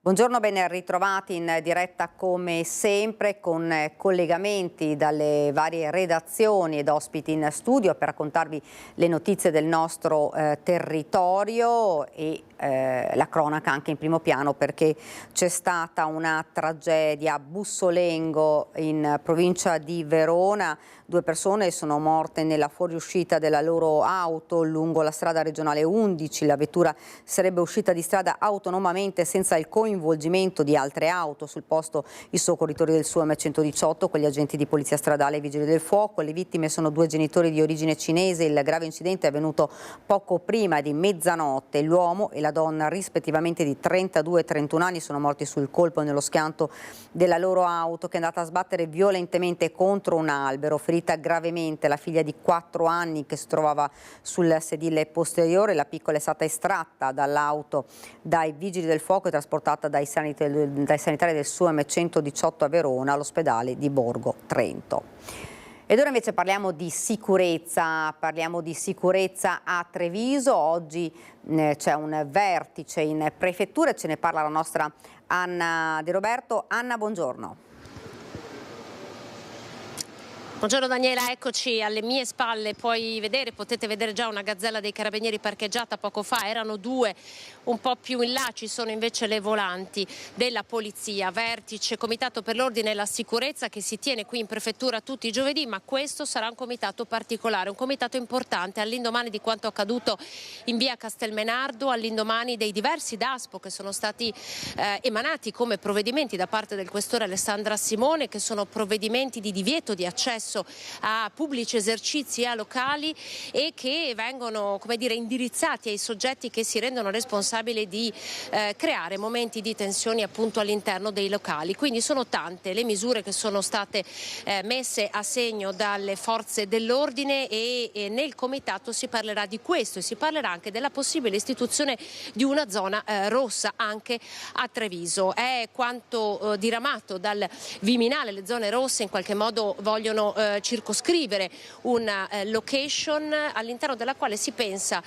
Buongiorno, ben ritrovati in diretta come sempre con collegamenti dalle varie redazioni ed ospiti in studio per raccontarvi le notizie del nostro territorio e la cronaca anche in primo piano, perché c'è stata una tragedia a Bussolengo in provincia di Verona. 2 persone sono morte nella fuoriuscita della loro auto lungo la strada regionale 11. La vettura sarebbe uscita di strada autonomamente senza il coinvolgimento di altre auto. Sul posto i soccorritori del SUAM 118, quegli agenti di polizia stradale e vigili del fuoco. Le vittime sono 2 genitori di origine cinese. Il grave incidente è avvenuto poco prima di mezzanotte. L'uomo e la donna, rispettivamente di 32 e 31 anni, sono morti sul colpo nello schianto della loro auto, che è andata a sbattere violentemente contro un albero. Ferita gravemente la figlia di 4 anni che si trovava sul sedile posteriore. La piccola è stata estratta dall'auto dai vigili del fuoco e trasportata dai sanitari del SUAM 118 a Verona all'ospedale di Borgo Trento. Ed ora invece parliamo di sicurezza a Treviso. Oggi c'è un vertice in prefettura e ce ne parla la nostra Anna De Roberto. Anna, buongiorno. Buongiorno Daniela, eccoci alle mie spalle, potete vedere già una gazzella dei carabinieri parcheggiata poco fa, erano 2, un po' più in là ci sono invece le volanti della polizia, vertice, comitato per l'ordine e la sicurezza che si tiene qui in prefettura tutti i giovedì, ma questo sarà un comitato particolare, un comitato importante all'indomani di quanto accaduto in via Castelmenardo, all'indomani dei diversi DASPO che sono stati emanati come provvedimenti da parte del questore Alessandra Simone, che sono provvedimenti di divieto di accesso a pubblici esercizi e a locali e che vengono, indirizzati ai soggetti che si rendono responsabili di creare momenti di tensione appunto all'interno dei locali. Quindi sono tante le misure che sono state messe a segno dalle forze dell'ordine e nel comitato si parlerà di questo e si parlerà anche della possibile istituzione di una zona rossa anche a Treviso. È quanto diramato dal Viminale. Le zone rosse in qualche modo vogliono circoscrivere una location all'interno della quale si pensa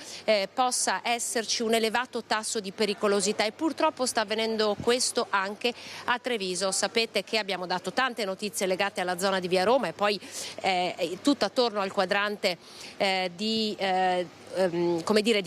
possa esserci un elevato tasso di pericolosità e purtroppo sta avvenendo questo anche a Treviso. Sapete che abbiamo dato tante notizie legate alla zona di Via Roma e poi tutto attorno al quadrante di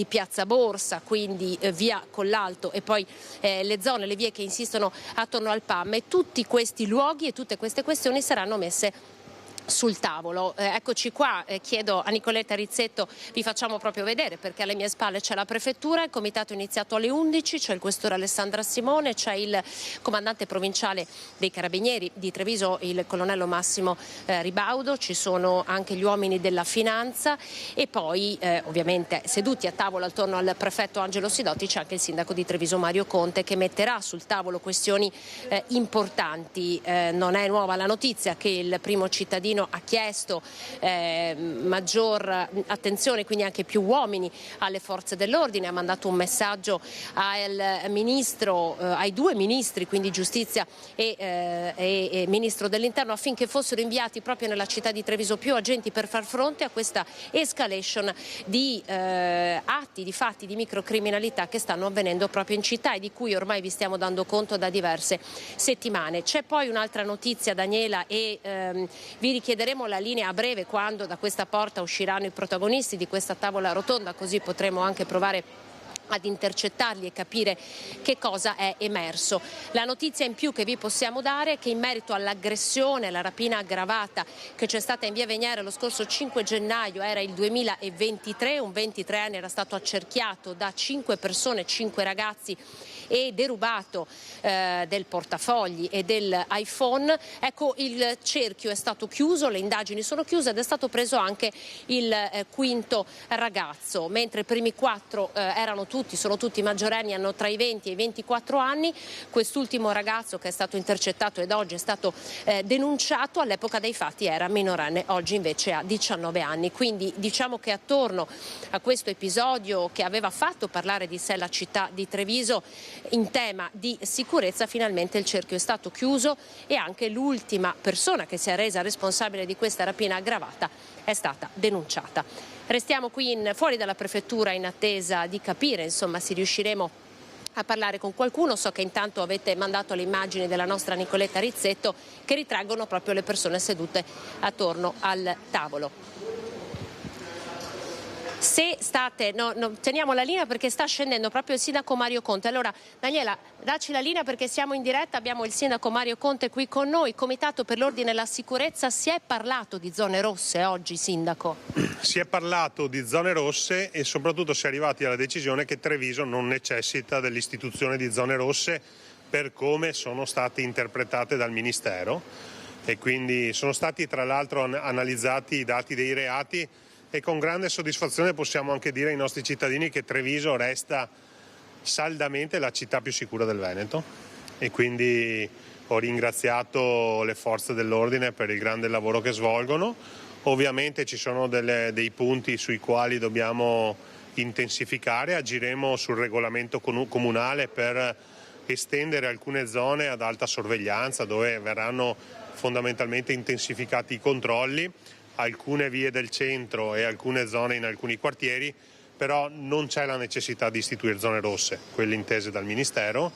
Piazza Borsa, quindi via Collalto e poi le vie che insistono attorno al PAM, e tutti questi luoghi e tutte queste questioni saranno messe sul tavolo. Eccoci qua, chiedo a Nicoletta Rizzetto, vi facciamo proprio vedere perché alle mie spalle c'è la prefettura, il comitato è iniziato alle 11, c'è il questore Alessandra Simone, c'è il comandante provinciale dei carabinieri di Treviso, il colonnello Massimo Ribaudo, ci sono anche gli uomini della finanza e poi ovviamente seduti a tavola attorno al prefetto Angelo Sidotti c'è anche il sindaco di Treviso Mario Conte, che metterà sul tavolo questioni importanti. Non è nuova la notizia che il primo cittadino ha chiesto maggior attenzione, quindi anche più uomini alle forze dell'ordine, ha mandato un messaggio al ministro, ai 2 ministri, quindi giustizia e ministro dell'interno, affinché fossero inviati proprio nella città di Treviso più agenti per far fronte a questa escalation di atti, di fatti di microcriminalità che stanno avvenendo proprio in città e di cui ormai vi stiamo dando conto da diverse settimane. C'è poi un'altra notizia, Daniela, e vi richiederemo la linea a breve quando da questa porta usciranno i protagonisti di questa tavola rotonda, così potremo anche provare ad intercettarli e capire che cosa è emerso. La notizia in più che vi possiamo dare è che in merito all'aggressione, alla rapina aggravata che c'è stata in via Veniere lo scorso 5 gennaio, era il 2023, un 23enne era stato accerchiato da 5 persone, 5 ragazzi, e derubato del portafogli e dell'iPhone. Ecco, il cerchio è stato chiuso, le indagini sono chiuse ed è stato preso anche il quinto ragazzo, mentre i primi 4 sono tutti maggiorenni, hanno tra i 20 e i 24 anni. Quest'ultimo ragazzo che è stato intercettato ed oggi è stato denunciato, all'epoca dei fatti era minorenne, oggi invece ha 19 anni. Quindi diciamo che attorno a questo episodio che aveva fatto parlare di sé la città di Treviso in tema di sicurezza, finalmente il cerchio è stato chiuso e anche l'ultima persona che si è resa responsabile di questa rapina aggravata è stata denunciata. Restiamo qui fuori dalla prefettura in attesa di capire, insomma, se riusciremo a parlare con qualcuno. So che intanto avete mandato le immagini della nostra Nicoletta Rizzetto che ritraggono proprio le persone sedute attorno al tavolo. Se state, teniamo la linea perché sta scendendo proprio il sindaco Mario Conte. Allora Daniela, dacci la linea perché siamo in diretta, abbiamo il sindaco Mario Conte qui con noi. Comitato per l'ordine e la sicurezza, si è parlato di zone rosse oggi, sindaco? Si è parlato di zone rosse e soprattutto si è arrivati alla decisione che Treviso non necessita dell'istituzione di zone rosse per come sono state interpretate dal Ministero, e quindi sono stati tra l'altro analizzati i dati dei reati, e con grande soddisfazione possiamo anche dire ai nostri cittadini che Treviso resta saldamente la città più sicura del Veneto, e quindi ho ringraziato le forze dell'ordine per il grande lavoro che svolgono. Ovviamente ci sono dei punti sui quali dobbiamo intensificare, agiremo sul regolamento comunale per estendere alcune zone ad alta sorveglianza dove verranno fondamentalmente intensificati i controlli, alcune vie del centro e alcune zone in alcuni quartieri, però non c'è la necessità di istituire zone rosse, quelle intese dal Ministero,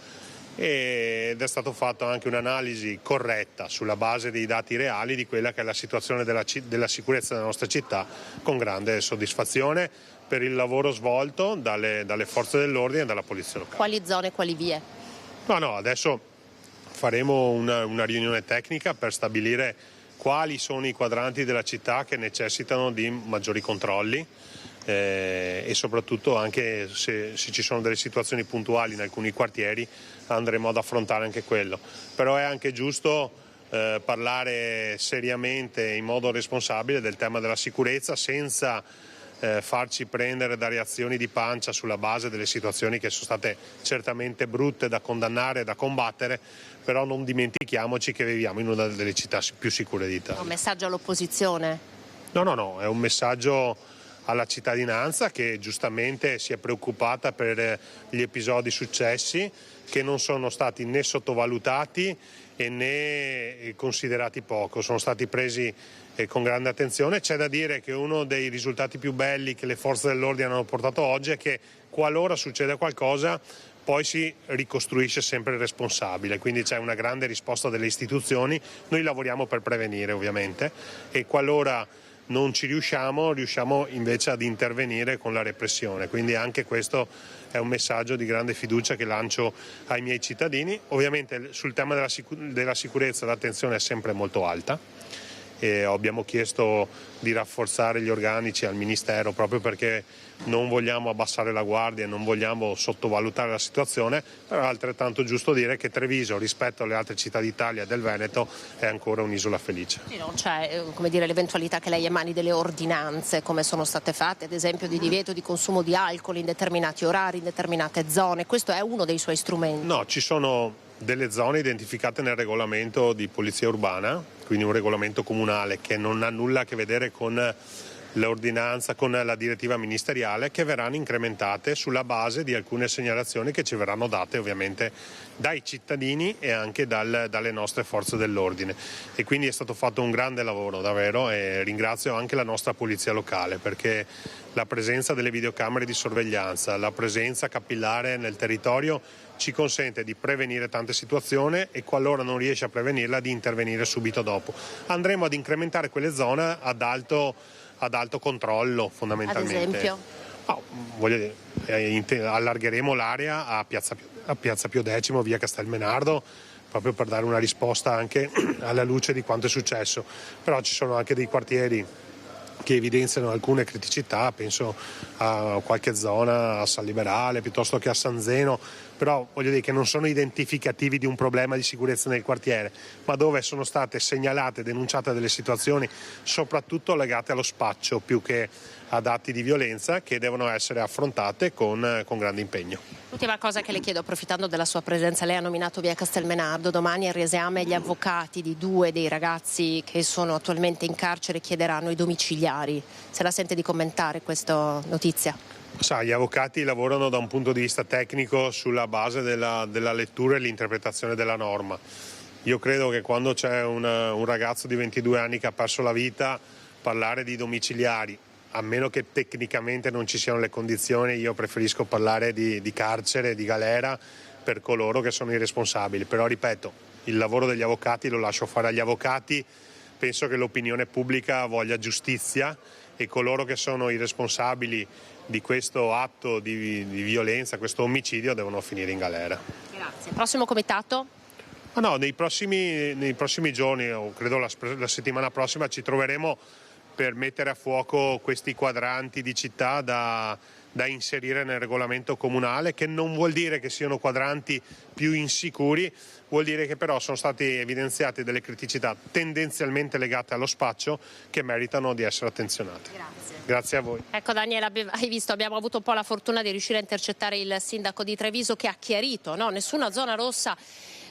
ed è stato fatto anche un'analisi corretta sulla base dei dati reali di quella che è la situazione della sicurezza della nostra città, con grande soddisfazione per il lavoro svolto dalle forze dell'ordine e dalla polizia locale. Quali zone, quali vie? No, adesso faremo una riunione tecnica per stabilire quali sono i quadranti della città che necessitano di maggiori controlli, e soprattutto anche se ci sono delle situazioni puntuali in alcuni quartieri andremo ad affrontare anche quello. Però è anche giusto parlare seriamente in modo responsabile del tema della sicurezza senza farci prendere da reazioni di pancia sulla base delle situazioni che sono state certamente brutte da condannare e da combattere, però non dimentichiamoci che viviamo in una delle città più sicure d'Italia. Un messaggio all'opposizione? No, è un messaggio alla cittadinanza che giustamente si è preoccupata per gli episodi successi, che non sono stati né sottovalutati e né considerati poco, sono stati presi con grande attenzione. C'è da dire che uno dei risultati più belli che le forze dell'ordine hanno portato oggi è che qualora succeda qualcosa poi si ricostruisce sempre il responsabile, quindi c'è una grande risposta delle istituzioni. Noi lavoriamo per prevenire ovviamente, e qualora non ci riusciamo invece ad intervenire con la repressione, quindi anche questo è un messaggio di grande fiducia che lancio ai miei cittadini. Ovviamente sul tema della sicurezza l'attenzione è sempre molto alta e abbiamo chiesto di rafforzare gli organici al Ministero proprio perché non vogliamo abbassare la guardia e non vogliamo sottovalutare la situazione, però è altrettanto giusto dire che Treviso rispetto alle altre città d'Italia e del Veneto è ancora un'isola felice. Sì, non c'è l'eventualità che lei emani delle ordinanze come sono state fatte, ad esempio di divieto di consumo di alcol in determinati orari, in determinate zone, questo è uno dei suoi strumenti? No, ci sono delle zone identificate nel regolamento di polizia urbana, quindi un regolamento comunale che non ha nulla a che vedere con l'ordinanza, con la direttiva ministeriale, che verranno incrementate sulla base di alcune segnalazioni che ci verranno date ovviamente dai cittadini e anche dalle nostre forze dell'ordine, e quindi è stato fatto un grande lavoro davvero, e ringrazio anche la nostra polizia locale perché la presenza delle videocamere di sorveglianza, la presenza capillare nel territorio ci consente di prevenire tante situazioni e qualora non riesce a prevenirla di intervenire subito dopo. Andremo ad incrementare quelle zone ad alto controllo fondamentalmente. Ad esempio? Voglio dire, allargheremo l'area a Piazza Pio X, via Castelmenardo, proprio per dare una risposta anche alla luce di quanto è successo. Però ci sono anche dei quartieri che evidenziano alcune criticità, penso a qualche zona a San Liberale piuttosto che a San Zeno, però voglio dire che non sono identificativi di un problema di sicurezza nel quartiere, ma dove sono state segnalate e denunciate delle situazioni soprattutto legate allo spaccio più che ad atti di violenza, che devono essere affrontate con grande impegno. L'ultima cosa che le chiedo, approfittando della sua presenza, lei ha nominato via Castelmenardo, domani al riesame gli avvocati di 2 dei ragazzi che sono attualmente in carcere chiederanno i domiciliari. Se la sente di commentare questa notizia? Gli avvocati lavorano da un punto di vista tecnico sulla base della lettura e l'interpretazione della norma. Io credo che quando c'è un ragazzo di 22 anni che ha perso la vita, parlare di domiciliari a meno che tecnicamente non ci siano le condizioni, io preferisco parlare di carcere, di galera per coloro che sono i responsabili. Però ripeto, il lavoro degli avvocati lo lascio fare agli avvocati, penso che l'opinione pubblica voglia giustizia e coloro che sono i responsabili di questo atto di violenza, questo omicidio, devono finire in galera. Grazie. Prossimo comitato? No, nei prossimi giorni, o credo la settimana prossima, ci troveremo per mettere a fuoco questi quadranti di città da inserire nel regolamento comunale, che non vuol dire che siano quadranti più insicuri, vuol dire che però sono state evidenziate delle criticità tendenzialmente legate allo spaccio che meritano di essere attenzionate. Grazie a voi. Ecco Daniela, hai visto, abbiamo avuto un po' la fortuna di riuscire a intercettare il sindaco di Treviso che ha chiarito, no? Nessuna zona rossa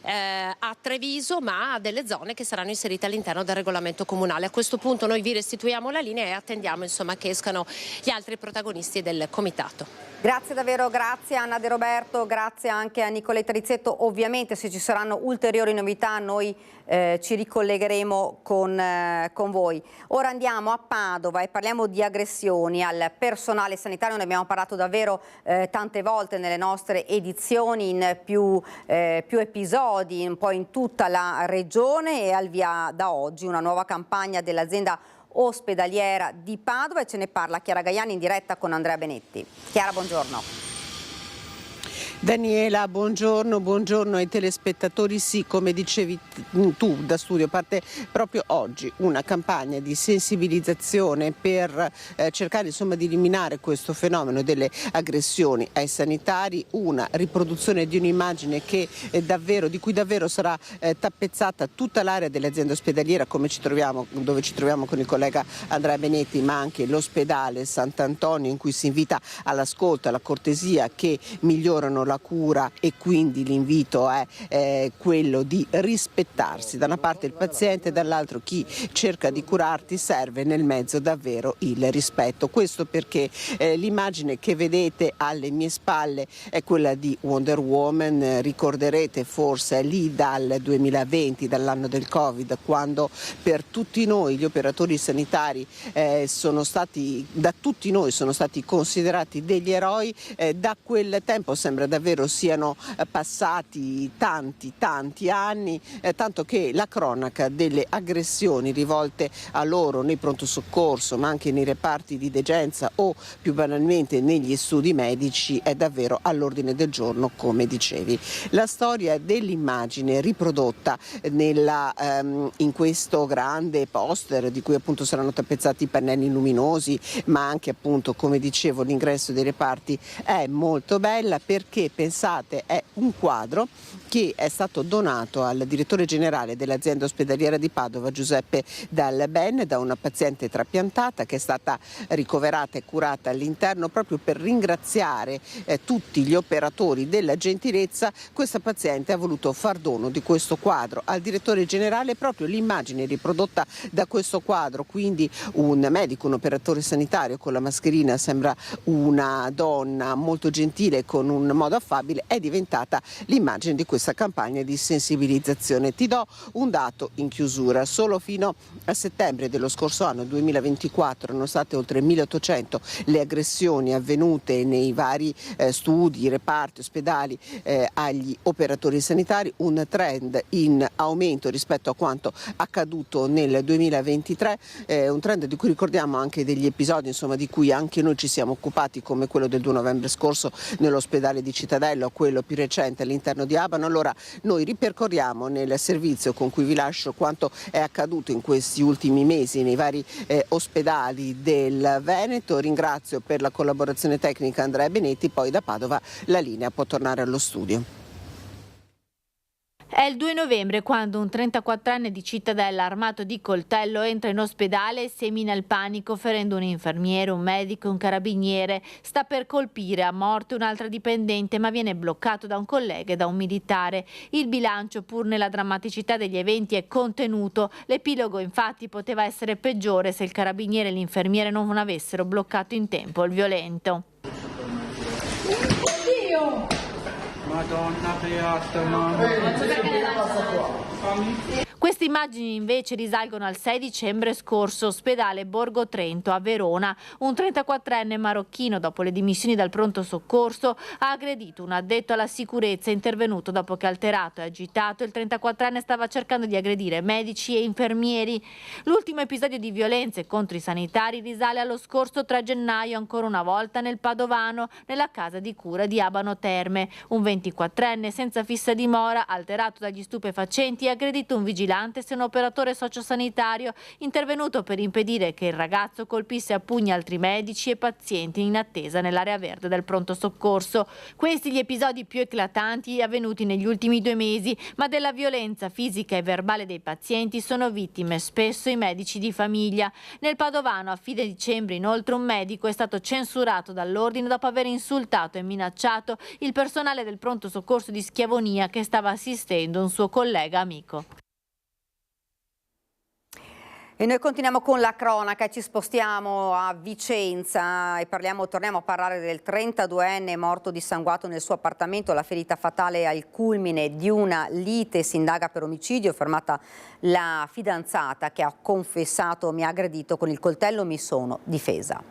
a Treviso, ma a delle zone che saranno inserite all'interno del regolamento comunale. A questo punto noi vi restituiamo la linea e attendiamo insomma che escano gli altri protagonisti del comitato. Grazie davvero, grazie Anna De Roberto, grazie anche a Nicoletta Rizzetto. Ovviamente se ci saranno ulteriori novità noi ci ricollegheremo con voi. Ora andiamo a Padova e parliamo di aggressioni al personale sanitario. Ne abbiamo parlato davvero tante volte nelle nostre edizioni, in più episodi, un po' in tutta la regione, e al via da oggi una nuova campagna dell'azienda ospedaliera di Padova e ce ne parla Chiara Gaiani in diretta con Andrea Benetti. Chiara, buongiorno. Daniela, buongiorno ai telespettatori. Sì, come dicevi tu da studio, parte proprio oggi una campagna di sensibilizzazione per cercare insomma di eliminare questo fenomeno delle aggressioni ai sanitari, una riproduzione di un'immagine che di cui davvero sarà tappezzata tutta l'area dell'azienda ospedaliera, dove ci troviamo con il collega Andrea Benetti, ma anche l'ospedale Sant'Antonio, in cui si invita all'ascolto, alla cortesia, che migliorano la cura, e quindi l'invito è quello di rispettarsi, da una parte il paziente, dall'altro chi cerca di curarti. Serve nel mezzo davvero il rispetto. Questo perché l'immagine che vedete alle mie spalle è quella di Wonder Woman. Ricorderete forse lì dal 2020, dall'anno del Covid, quando per tutti noi gli operatori sanitari da tutti noi sono stati considerati degli eroi. Da quel tempo sembra davvero siano passati tanti anni, tanto che la cronaca delle aggressioni rivolte a loro nei pronto soccorso, ma anche nei reparti di degenza o più banalmente negli studi medici, è davvero all'ordine del giorno, come dicevi. La storia dell'immagine riprodotta in questo grande poster, di cui appunto saranno tappezzati i pannelli luminosi, ma anche appunto, come dicevo, l'ingresso dei reparti, è molto bella, perché pensate, è un quadro che è stato donato al direttore generale dell'azienda ospedaliera di Padova, Giuseppe Dal Ben, da una paziente trapiantata che è stata ricoverata e curata all'interno. Proprio per ringraziare tutti gli operatori della gentilezza, questa paziente ha voluto far dono di questo quadro al direttore generale. Proprio l'immagine riprodotta da questo quadro, quindi un medico, un operatore sanitario con la mascherina, sembra una donna molto gentile con un modo affabile, è diventata l'immagine di questa campagna di sensibilizzazione. Ti do un dato in chiusura: solo fino a settembre dello scorso anno 2024 erano state oltre 1800 le aggressioni avvenute nei vari studi, reparti, ospedali agli operatori sanitari, un trend in aumento rispetto a quanto accaduto nel 2023, un trend di cui ricordiamo anche degli episodi insomma di cui anche noi ci siamo occupati, come quello del 2 novembre scorso nell'ospedale di Cittadella, o quello più recente all'interno di Abano. Allora noi ripercorriamo nel servizio con cui vi lascio quanto è accaduto in questi ultimi mesi nei vari ospedali del Veneto. Ringrazio per la collaborazione tecnica Andrea Benetti, poi da Padova la linea può tornare allo studio. È il 2 novembre quando un 34enne di Cittadella armato di coltello entra in ospedale e semina il panico, ferendo un infermiere, un medico e un carabiniere. Sta per colpire a morte un'altra dipendente, ma viene bloccato da un collega e da un militare. Il bilancio, pur nella drammaticità degli eventi, è contenuto. L'epilogo infatti poteva essere peggiore se il carabiniere e l'infermiere non avessero bloccato in tempo il violento. Madonna beata, Questi Queste immagini invece risalgono al 6 dicembre scorso, ospedale Borgo Trento a Verona. Un 34enne marocchino, dopo le dimissioni dal pronto soccorso, ha aggredito un addetto alla sicurezza intervenuto dopo che, alterato e agitato, il 34enne stava cercando di aggredire medici e infermieri. L'ultimo episodio di violenze contro i sanitari risale allo scorso 3 gennaio, ancora una volta nel Padovano, nella casa di cura di Abano Terme. Un 24enne senza fissa dimora, alterato dagli stupefacenti, ha aggredito un vigilante e un operatore sociosanitario intervenuto per impedire che il ragazzo colpisse a pugni altri medici e pazienti in attesa nell'area verde del pronto soccorso. Questi gli episodi più eclatanti avvenuti negli ultimi 2 mesi, ma della violenza fisica e verbale dei pazienti sono vittime spesso i medici di famiglia. Nel Padovano a fine dicembre inoltre un medico è stato censurato dall'ordine dopo aver insultato e minacciato il personale del pronto soccorso di Schiavonia che stava assistendo un suo collega amico. E noi continuiamo con la cronaca, ci spostiamo a Vicenza e torniamo a parlare del 32enne morto dissanguato nel suo appartamento. La ferita fatale al culmine di una lite, si indaga per omicidio, fermata la fidanzata che ha confessato: mi ha aggredito con il coltello, mi sono difesa.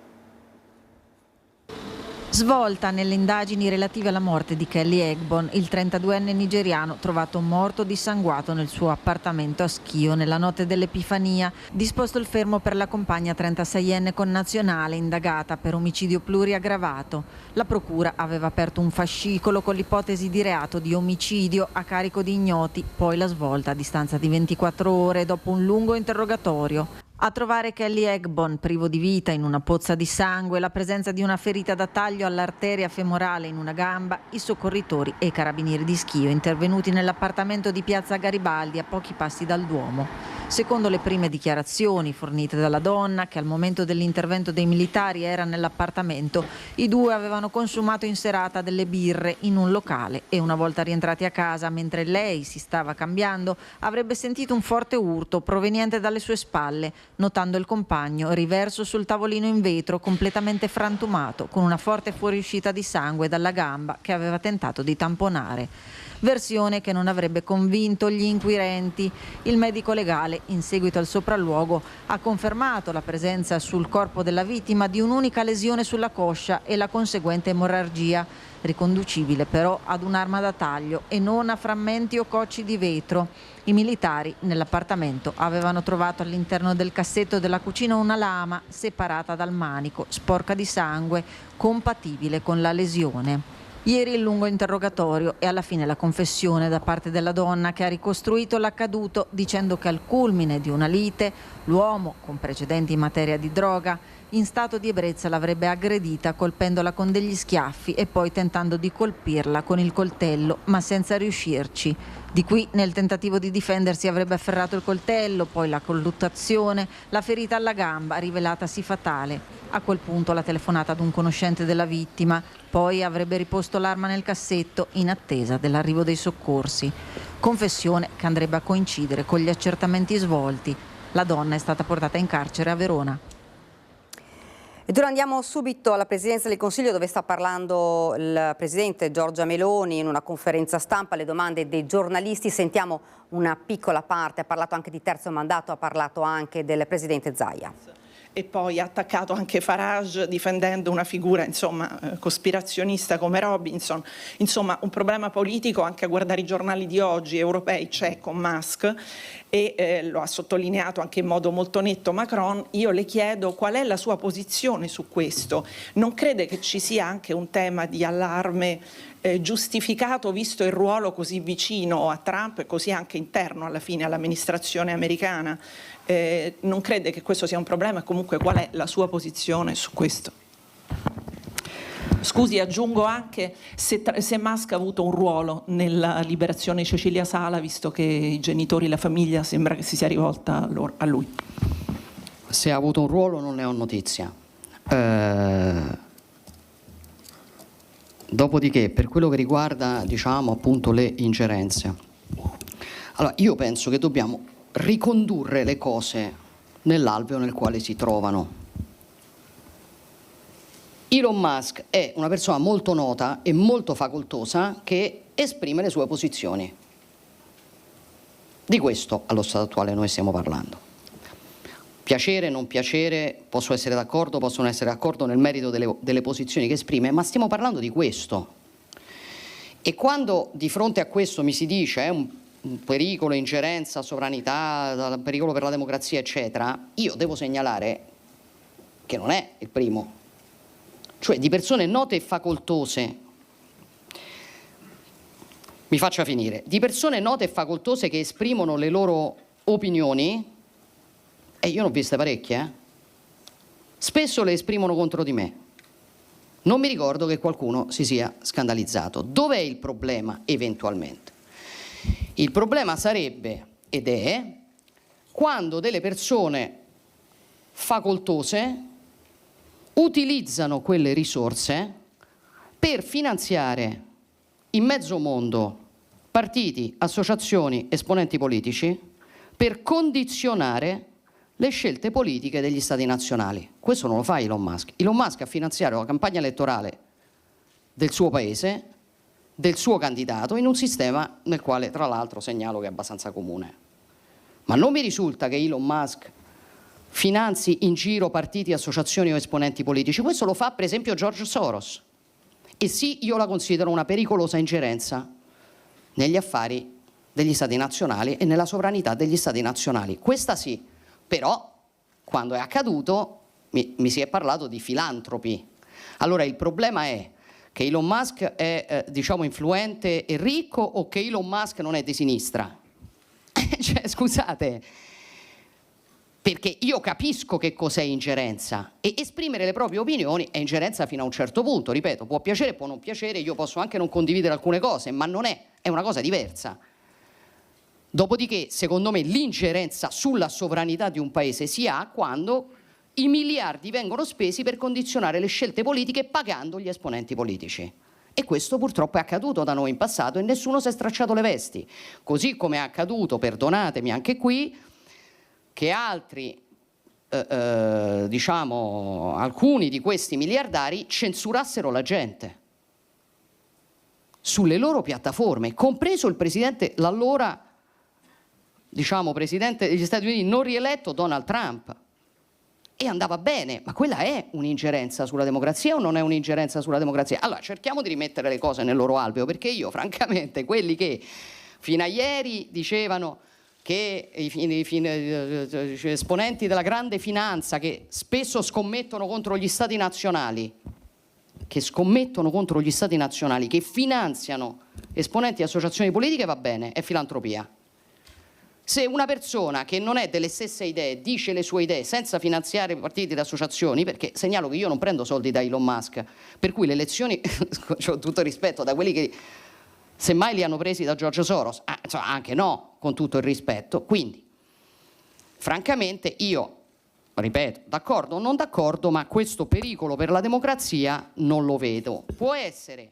Svolta nelle indagini relative alla morte di Kelly Egbon, il 32enne nigeriano trovato morto dissanguato nel suo appartamento a Schio nella notte dell'Epifania. Disposto il fermo per la compagna 36enne connazionale indagata per omicidio pluriaggravato. La procura aveva aperto un fascicolo con l'ipotesi di reato di omicidio a carico di ignoti, poi la svolta a distanza di 24 ore dopo un lungo interrogatorio. A trovare Kelly Egbon privo di vita in una pozza di sangue, la presenza di una ferita da taglio all'arteria femorale in una gamba, i soccorritori e i carabinieri di Schio intervenuti nell'appartamento di Piazza Garibaldi a pochi passi dal Duomo. Secondo le prime dichiarazioni fornite dalla donna, che al momento dell'intervento dei militari era nell'appartamento, i due avevano consumato in serata delle birre in un locale e una volta rientrati a casa, mentre lei si stava cambiando, avrebbe sentito un forte urto proveniente dalle sue spalle, notando il compagno riverso sul tavolino in vetro completamente frantumato, con una forte fuoriuscita di sangue dalla gamba che aveva tentato di tamponare. Versione che non avrebbe convinto gli inquirenti. Il medico legale, in seguito al sopralluogo, ha confermato la presenza sul corpo della vittima di un'unica lesione sulla coscia e la conseguente emorragia, riconducibile però ad un'arma da taglio e non a frammenti o cocci di vetro. I militari nell'appartamento avevano trovato all'interno del cassetto della cucina una lama separata dal manico, sporca di sangue, compatibile con la lesione. Ieri il lungo interrogatorio e alla fine la confessione da parte della donna, che ha ricostruito l'accaduto dicendo che al culmine di una lite l'uomo, con precedenti in materia di droga, in stato di ebbrezza l'avrebbe aggredita colpendola con degli schiaffi e poi tentando di colpirla con il coltello, ma senza riuscirci. Di qui, nel tentativo di difendersi, avrebbe afferrato il coltello, poi la colluttazione, la ferita alla gamba rivelatasi fatale. A quel punto la telefonata ad un conoscente della vittima, poi avrebbe riposto l'arma nel cassetto in attesa dell'arrivo dei soccorsi. Confessione che andrebbe a coincidere con gli accertamenti svolti. La donna è stata portata in carcere a Verona. Ed ora andiamo subito alla Presidenza del Consiglio, dove sta parlando il Presidente Giorgia Meloni in una conferenza stampa alle domande dei giornalisti. Sentiamo una piccola parte, ha parlato anche di terzo mandato, ha parlato anche del Presidente Zaia. E poi ha attaccato anche Farage difendendo una figura cospirazionista come Robinson. Insomma, un problema politico anche a guardare i giornali di oggi europei c'è con Musk e lo ha sottolineato anche in modo molto netto Macron. Io le chiedo qual è la sua posizione su questo. Non crede che ci sia anche un tema di allarme giustificato visto il ruolo così vicino a Trump e così anche interno alla fine all'amministrazione americana? Non crede che questo sia un problema e comunque qual è la sua posizione su questo? Scusi, aggiungo anche se Musk ha avuto un ruolo nella liberazione di Cecilia Sala, visto che i genitori e la famiglia sembra che si sia rivolta a lui. Se ha avuto un ruolo non ne ho notizia. Dopodiché, per quello che riguarda, appunto, le ingerenze, allora io penso che dobbiamo ricondurre le cose nell'alveo nel quale si trovano. Elon Musk è una persona molto nota e molto facoltosa che esprime le sue posizioni. Di questo allo stato attuale noi stiamo parlando. Piacere, non piacere, posso essere d'accordo, possono essere d'accordo nel merito delle posizioni che esprime, ma stiamo parlando di questo. E quando di fronte a questo mi si dice un pericolo, ingerenza, sovranità, pericolo per la democrazia, eccetera, io devo segnalare che non è il primo. Cioè di persone note e facoltose, mi faccia finire, di persone note e facoltose che esprimono le loro opinioni, e io ne ho viste parecchie, spesso le esprimono contro di me. Non mi ricordo che qualcuno si sia scandalizzato. Dov'è il problema eventualmente? Il problema sarebbe, ed è, quando delle persone facoltose utilizzano quelle risorse per finanziare in mezzo mondo partiti, associazioni, esponenti politici, per condizionare le scelte politiche degli stati nazionali. Questo non lo fa Elon Musk. Elon Musk ha finanziato la campagna elettorale del suo paese, del suo candidato, in un sistema nel quale, tra l'altro, segnalo che è abbastanza comune. Ma non mi risulta che Elon Musk finanzi in giro partiti, associazioni o esponenti politici. Questo lo fa, per esempio, George Soros. E sì, io la considero una pericolosa ingerenza negli affari degli stati nazionali e nella sovranità degli stati nazionali. Questa sì. Però, quando è accaduto, mi si è parlato di filantropi. Allora, il problema è che Elon Musk è, diciamo, influente e ricco, o che Elon Musk non è di sinistra? Cioè, scusate, perché io capisco che cos'è ingerenza, e esprimere le proprie opinioni è ingerenza fino a un certo punto. Ripeto, può piacere, può non piacere, io posso anche non condividere alcune cose, ma non è una cosa diversa. Dopodiché, secondo me, l'ingerenza sulla sovranità di un paese si ha quando i miliardi vengono spesi per condizionare le scelte politiche pagando gli esponenti politici. E questo purtroppo è accaduto da noi in passato e nessuno si è stracciato le vesti. Così come è accaduto, perdonatemi anche qui, che altri, diciamo, alcuni di questi miliardari censurassero la gente sulle loro piattaforme, compreso il presidente, l'allora, diciamo, presidente degli Stati Uniti non rieletto, Donald Trump. E andava bene, ma quella è un'ingerenza sulla democrazia o non è un'ingerenza sulla democrazia? Allora cerchiamo di rimettere le cose nel loro alveo, perché io francamente quelli che fino a ieri dicevano che esponenti della grande finanza che spesso scommettono contro gli stati nazionali, che finanziano esponenti di associazioni politiche, va bene, è filantropia. Se una persona che non è delle stesse idee dice le sue idee senza finanziare partiti ed associazioni, perché segnalo che io non prendo soldi da Elon Musk, per cui le elezioni, ho tutto rispetto, da quelli che semmai li hanno presi da George Soros, insomma, anche no, con tutto il rispetto. Quindi, francamente, io, ripeto, d'accordo o non d'accordo, ma questo pericolo per la democrazia non lo vedo. Può essere...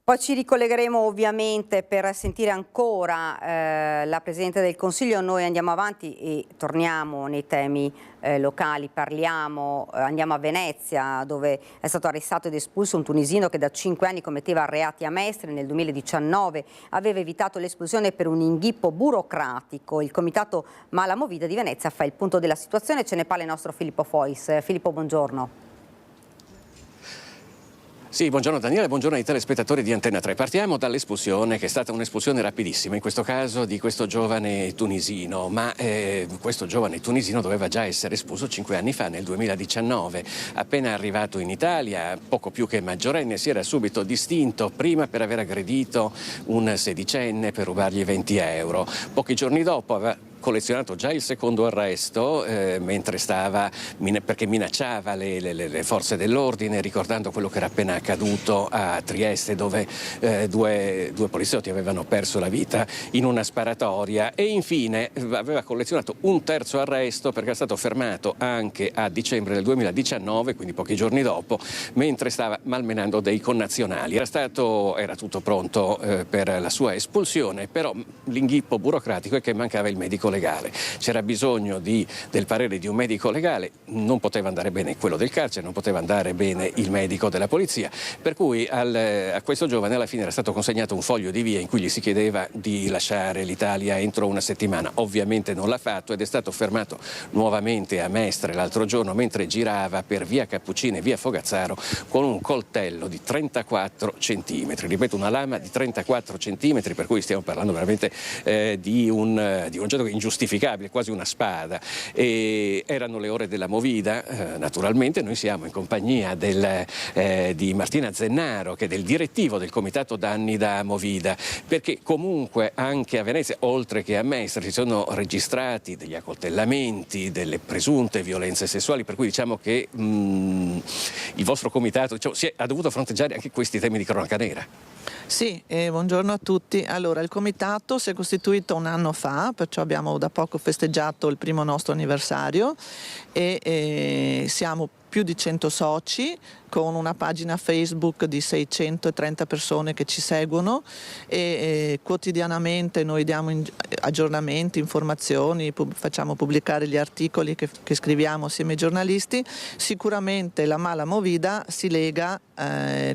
Poi ci ricollegheremo ovviamente per sentire ancora la Presidente del Consiglio. Noi andiamo avanti e torniamo nei temi locali, andiamo a Venezia, dove è stato arrestato ed espulso un tunisino che da 5 anni commetteva reati a Mestre. Nel 2019 aveva evitato l'espulsione per un inghippo burocratico. Il Comitato Mala Movida di Venezia fa il punto della situazione, ce ne parla il nostro Filippo Fois. Filippo, buongiorno. Sì, buongiorno Daniele, buongiorno ai telespettatori di Antenna 3. Partiamo dall'espulsione, che è stata un'espulsione rapidissima, in questo caso di questo giovane tunisino, ma questo giovane tunisino doveva già essere espulso 5 anni fa, nel 2019. Appena arrivato in Italia, poco più che maggiorenne, si era subito distinto, prima per aver aggredito un sedicenne per rubargli 20 euro. Pochi giorni dopo aveva collezionato già il secondo arresto mentre perché minacciava le forze dell'ordine, ricordando quello che era appena accaduto a Trieste, dove due poliziotti avevano perso la vita in una sparatoria. E infine aveva collezionato un terzo arresto perché era stato fermato anche a dicembre del 2019, quindi pochi giorni dopo, mentre stava malmenando dei connazionali. Era tutto pronto per la sua espulsione, però l'inghippo burocratico è che mancava il medico medico legale. C'era bisogno del parere di un medico legale, non poteva andare bene quello del carcere, non poteva andare bene il medico della polizia, per cui a questo giovane alla fine era stato consegnato un foglio di via in cui gli si chiedeva di lasciare l'Italia entro una settimana. Ovviamente non l'ha fatto ed è stato fermato nuovamente a Mestre l'altro giorno mentre girava per via Cappuccini e via Fogazzaro con un coltello di 34 centimetri, ripeto, una lama di 34 centimetri, per cui stiamo parlando veramente di un oggetto ingiustificabile, quasi una spada. E erano le ore della Movida, naturalmente noi siamo in compagnia di Martina Zennaro, che è del direttivo del Comitato Danni da Movida, perché comunque anche a Venezia, oltre che a Mestre, si sono registrati degli accoltellamenti, delle presunte violenze sessuali, per cui diciamo che il vostro comitato ha dovuto fronteggiare anche questi temi di cronaca nera. Sì, buongiorno a tutti. Allora, il comitato si è costituito un anno fa, perciò abbiamo da poco festeggiato il primo nostro anniversario e siamo più di 100 soci con una pagina Facebook di 630 persone che ci seguono e quotidianamente noi diamo aggiornamenti, informazioni, facciamo pubblicare gli articoli che scriviamo assieme ai giornalisti. Sicuramente la mala movida si lega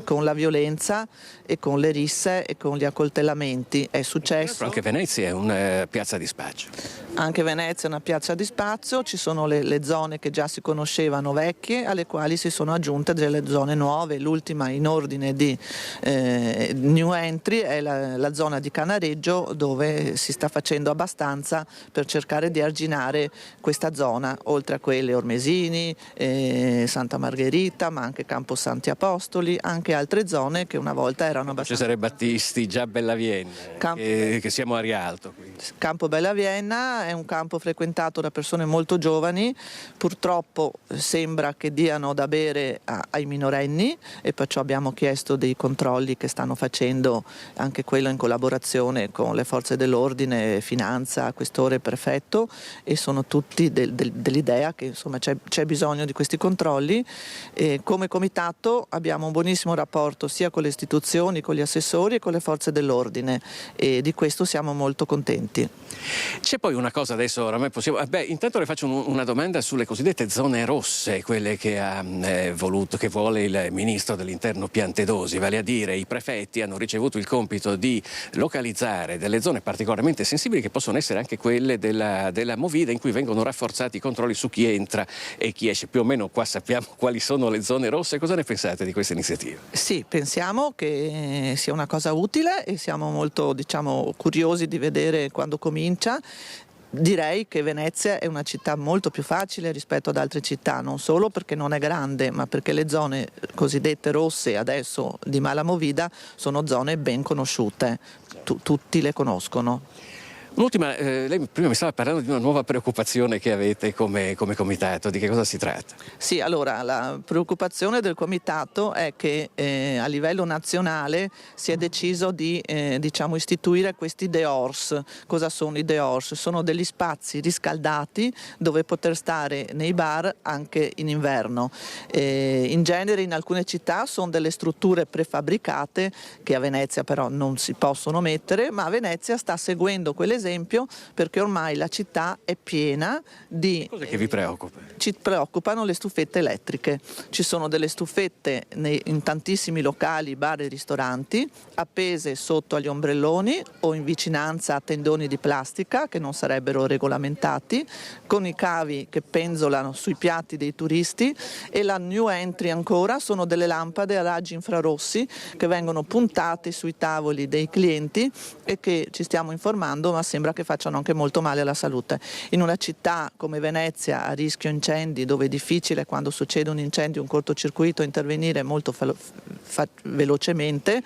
con la violenza e con le risse e con gli accoltellamenti. È successo. Anche Venezia è una piazza di spaccio. Anche Venezia è una piazza di spazio, ci sono le zone che già si conoscevano vecchie, alle quali si sono aggiunte delle zone nuove. L'ultima in ordine di new entry è la zona di Canareggio, dove si sta facendo abbastanza per cercare di arginare questa zona, oltre a quelle Ormesini, Santa Margherita, ma anche Campo Santi Apostoli, anche altre zone che una volta erano abbastanza... Cesare Battisti, già Bellavienna, che siamo a Rialto. Quindi. Campo Bellavienna è un campo frequentato da persone molto giovani, purtroppo sembra che diano da bere ai minorenni e perciò abbiamo chiesto dei controlli che stanno facendo, anche quello in collaborazione con le forze dell'ordine, finanza, questore, prefetto, e sono tutti dell'idea che insomma c'è bisogno di questi controlli. E come comitato abbiamo un buonissimo rapporto sia con le istituzioni, con gli assessori e con le forze dell'ordine e di questo siamo molto contenti. C'è poi una cosa adesso, oramai possiamo... intanto le faccio una domanda sulle cosiddette zone rosse, quelle che che vuole il ministro dell'Interno Piantedosi, vale a dire i prefetti hanno ricevuto il compito di localizzare delle zone particolarmente sensibili che possono essere anche quelle della Movida, in cui vengono rafforzati i controlli su chi entra e chi esce. Più o meno qua sappiamo quali sono le zone rosse. Cosa ne pensate di questa iniziativa? Sì, pensiamo che sia una cosa utile e siamo molto curiosi di vedere quando comincia. Direi che Venezia è una città molto più facile rispetto ad altre città, non solo perché non è grande, ma perché le zone cosiddette rosse adesso di mala movida sono zone ben conosciute, tutti le conoscono. Un'ultima, lei prima mi stava parlando di una nuova preoccupazione che avete come comitato, di che cosa si tratta? Sì, allora la preoccupazione del comitato è che a livello nazionale si è deciso di istituire questi dehors. Cosa sono i dehors? Sono degli spazi riscaldati dove poter stare nei bar anche in inverno. In genere in alcune città sono delle strutture prefabbricate che a Venezia però non si possono mettere, ma Venezia sta seguendo quell'esempio perché ormai la città è piena di... Cosa che vi preoccupa? Ci preoccupano le stufette elettriche. Ci sono delle stufette in tantissimi locali, bar e ristoranti, appese sotto agli ombrelloni o in vicinanza a tendoni di plastica che non sarebbero regolamentati, con i cavi che penzolano sui piatti dei turisti, e la new entry ancora sono delle lampade a raggi infrarossi che vengono puntate sui tavoli dei clienti e che ci stiamo informando, ma sembra che facciano anche molto male alla salute. In una città come Venezia a rischio incendi, dove è difficile quando succede un incendio, un cortocircuito, intervenire molto velocemente,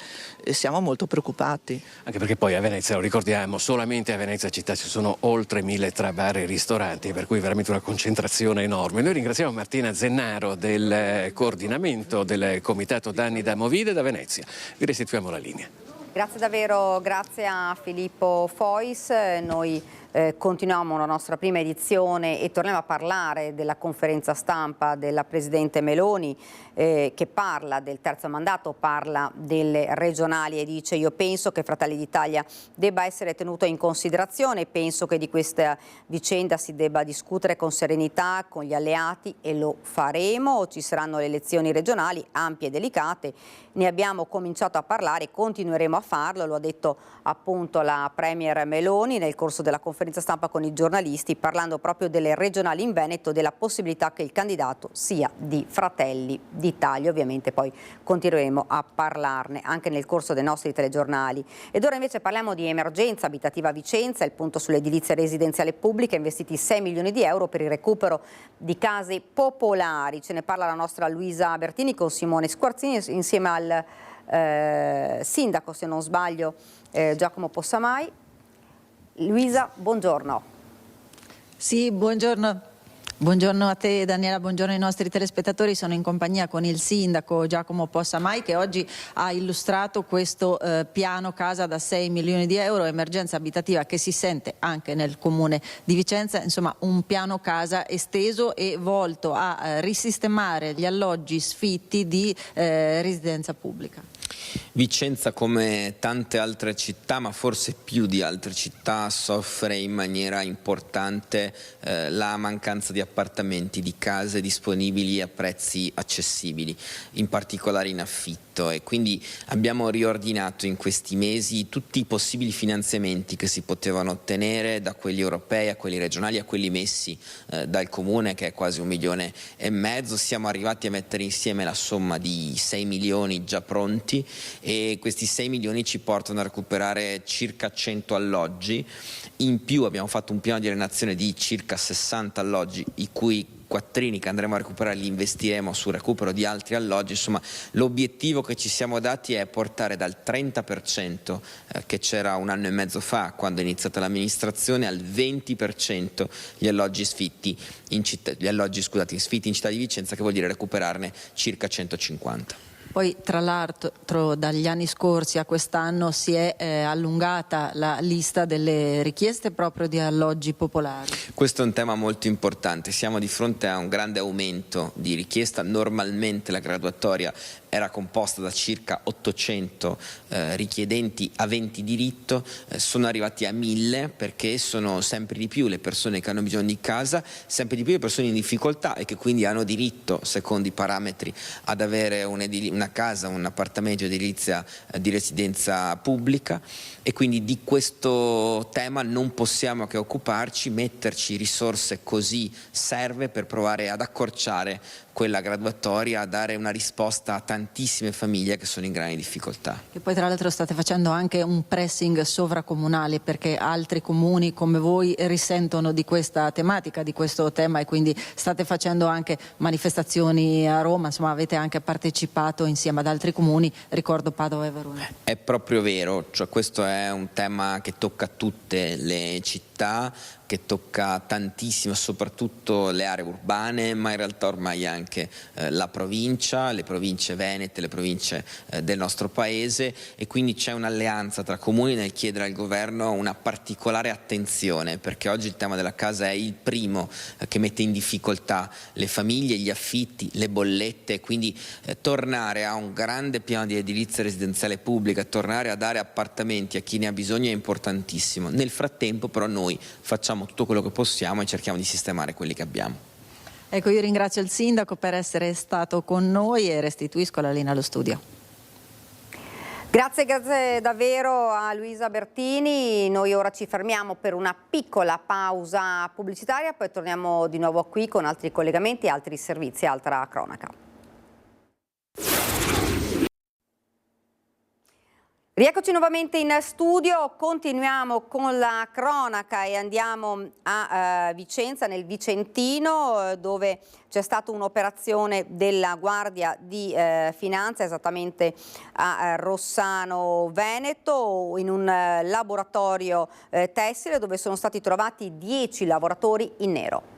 siamo molto preoccupati. Anche perché poi a Venezia, lo ricordiamo, solamente a Venezia città ci sono oltre 1000 tra bar e ristoranti, per cui veramente una concentrazione enorme. Noi ringraziamo Martina Zennaro del coordinamento del Comitato Danni da Movida da Venezia. Vi restituiamo la linea. Grazie davvero, grazie a Filippo Fois. Noi continuiamo la nostra prima edizione e torniamo a parlare della conferenza stampa della Presidente Meloni che parla del terzo mandato, parla delle regionali e dice: io penso che Fratelli d'Italia debba essere tenuto in considerazione, penso che di questa vicenda si debba discutere con serenità con gli alleati e lo faremo. Ci saranno le elezioni regionali ampie e delicate, ne abbiamo cominciato a parlare e continueremo a farlo, lo ha detto appunto la Premier Meloni nel corso della conferenza stampa con i giornalisti, parlando proprio delle regionali in Veneto, della possibilità che il candidato sia di Fratelli d'Italia. Ovviamente poi continueremo a parlarne anche nel corso dei nostri telegiornali. Ed ora invece parliamo di emergenza abitativa a Vicenza, il punto sull'edilizia residenziale pubblica, investiti 6 milioni di euro per il recupero di case popolari. Ce ne parla la nostra Luisa Bertini con Simone Squarzini insieme al sindaco, se non sbaglio, Giacomo Possamai. Luisa, buongiorno. Sì, buongiorno. Buongiorno a te Daniela, buongiorno ai nostri telespettatori. Sono in compagnia con il sindaco Giacomo Possamai che oggi ha illustrato questo piano casa da 6 milioni di euro, emergenza abitativa che si sente anche nel comune di Vicenza, insomma un piano casa esteso e volto a risistemare gli alloggi sfitti di residenza pubblica. Vicenza, come tante altre città, ma forse più di altre città, soffre in maniera importante la mancanza di appartamenti, di case disponibili a prezzi accessibili, in particolare in affitto, e quindi abbiamo riordinato in questi mesi tutti i possibili finanziamenti che si potevano ottenere, da quelli europei a quelli regionali a quelli messi dal comune, che è quasi 1,5 milioni. Siamo arrivati a mettere insieme la somma di 6 milioni già pronti, e questi 6 milioni ci portano a recuperare circa 100 alloggi. In più abbiamo fatto un piano di alienazione di circa 60 alloggi, i cui quattrini che andremo a recuperare li investiremo sul recupero di altri alloggi. Insomma, l'obiettivo che ci siamo dati è portare dal 30% che c'era 1 anno e mezzo fa, quando è iniziata l'amministrazione, al 20% gli alloggi sfitti in città, sfitti in città di Vicenza, che vuol dire recuperarne circa 150. Poi tra l'altro dagli anni scorsi a quest'anno si è allungata la lista delle richieste proprio di alloggi popolari. Questo è un tema molto importante, siamo di fronte a un grande aumento di richiesta. Normalmente la graduatoria era composta da circa 800 richiedenti aventi diritto, sono arrivati a 1000 perché sono sempre di più le persone che hanno bisogno di casa, sempre di più le persone in difficoltà e che quindi hanno diritto, secondo i parametri, ad avere una casa, un appartamento di edilizia di residenza pubblica, e quindi di questo tema non possiamo che occuparci. Metterci risorse così serve per provare ad accorciare quella graduatoria, a dare una risposta a tantissime famiglie che sono in grandi difficoltà. E poi tra l'altro state facendo anche un pressing sovracomunale, perché altri comuni come voi risentono di questa tematica, di questo tema, e quindi state facendo anche manifestazioni a Roma, insomma avete anche partecipato insieme ad altri comuni, ricordo Padova e Verona. È proprio vero, cioè questo è un tema che tocca tutte le città, che tocca tantissimo, soprattutto le aree urbane, ma in realtà ormai anche la provincia, le province venete, le province del nostro paese, e quindi c'è un'alleanza tra comuni nel chiedere al governo una particolare attenzione, perché oggi il tema della casa è il primo che mette in difficoltà le famiglie, gli affitti, le bollette, quindi tornare a un grande piano di edilizia residenziale pubblica, tornare a dare appartamenti a chi ne ha bisogno è importantissimo. Nel frattempo però noi facciamo tutto quello che possiamo e cerchiamo di sistemare quelli che abbiamo. Ecco, io ringrazio il sindaco per essere stato con noi e restituisco la linea allo studio. Grazie davvero a Luisa Bertini. Noi ora ci fermiamo per una piccola pausa pubblicitaria, poi torniamo di nuovo qui con altri collegamenti, altri servizi, altra cronaca. Rieccoci nuovamente in studio, continuiamo con la cronaca e andiamo a Vicenza, nel Vicentino, dove c'è stata un'operazione della Guardia di Finanza, esattamente a Rossano Veneto, in un laboratorio tessile dove sono stati trovati 10 lavoratori in nero.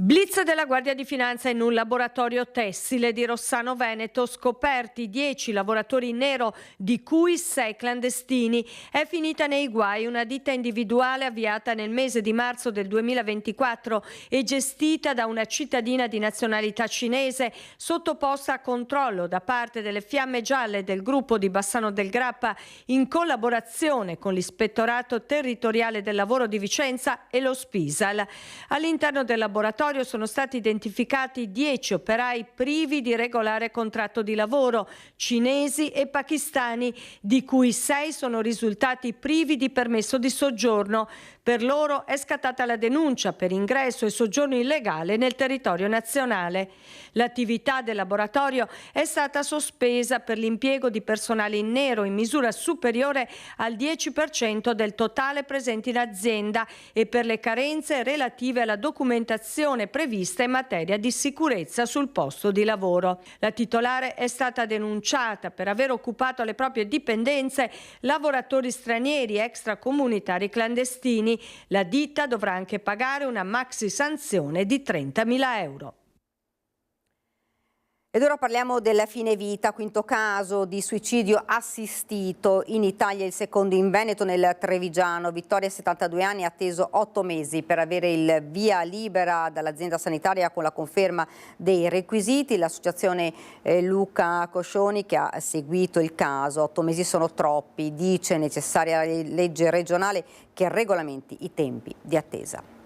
Blitz della Guardia di Finanza in un laboratorio tessile di Rossano Veneto, scoperti 10 lavoratori in nero, di cui 6 clandestini. È finita nei guai una ditta individuale avviata nel mese di marzo del 2024 e gestita da una cittadina di nazionalità cinese, sottoposta a controllo da parte delle Fiamme Gialle del gruppo di Bassano del Grappa, in collaborazione con l'Ispettorato Territoriale del Lavoro di Vicenza e lo Spisal. All'interno del laboratorio sono stati identificati 10 operai privi di regolare contratto di lavoro, cinesi e pakistani, di cui 6 sono risultati privi di permesso di soggiorno. Per loro è scattata la denuncia per ingresso e soggiorno illegale nel territorio nazionale. L'attività del laboratorio è stata sospesa per l'impiego di personale in nero in misura superiore al 10% del totale presente in azienda e per le carenze relative alla documentazione prevista in materia di sicurezza sul posto di lavoro. La titolare è stata denunciata per aver occupato alle proprie dipendenze lavoratori stranieri extracomunitari clandestini. La ditta dovrà anche pagare una maxi sanzione di 30.000 euro. Ed ora parliamo della fine vita, quinto caso di suicidio assistito in Italia, il secondo in Veneto, nel Trevigiano. Vittoria, 72 anni, ha atteso 8 mesi per avere il via libera dall'azienda sanitaria con la conferma dei requisiti. L'associazione Luca Coscioni, che ha seguito il caso, 8 mesi sono troppi, dice necessaria legge regionale che regolamenti i tempi di attesa.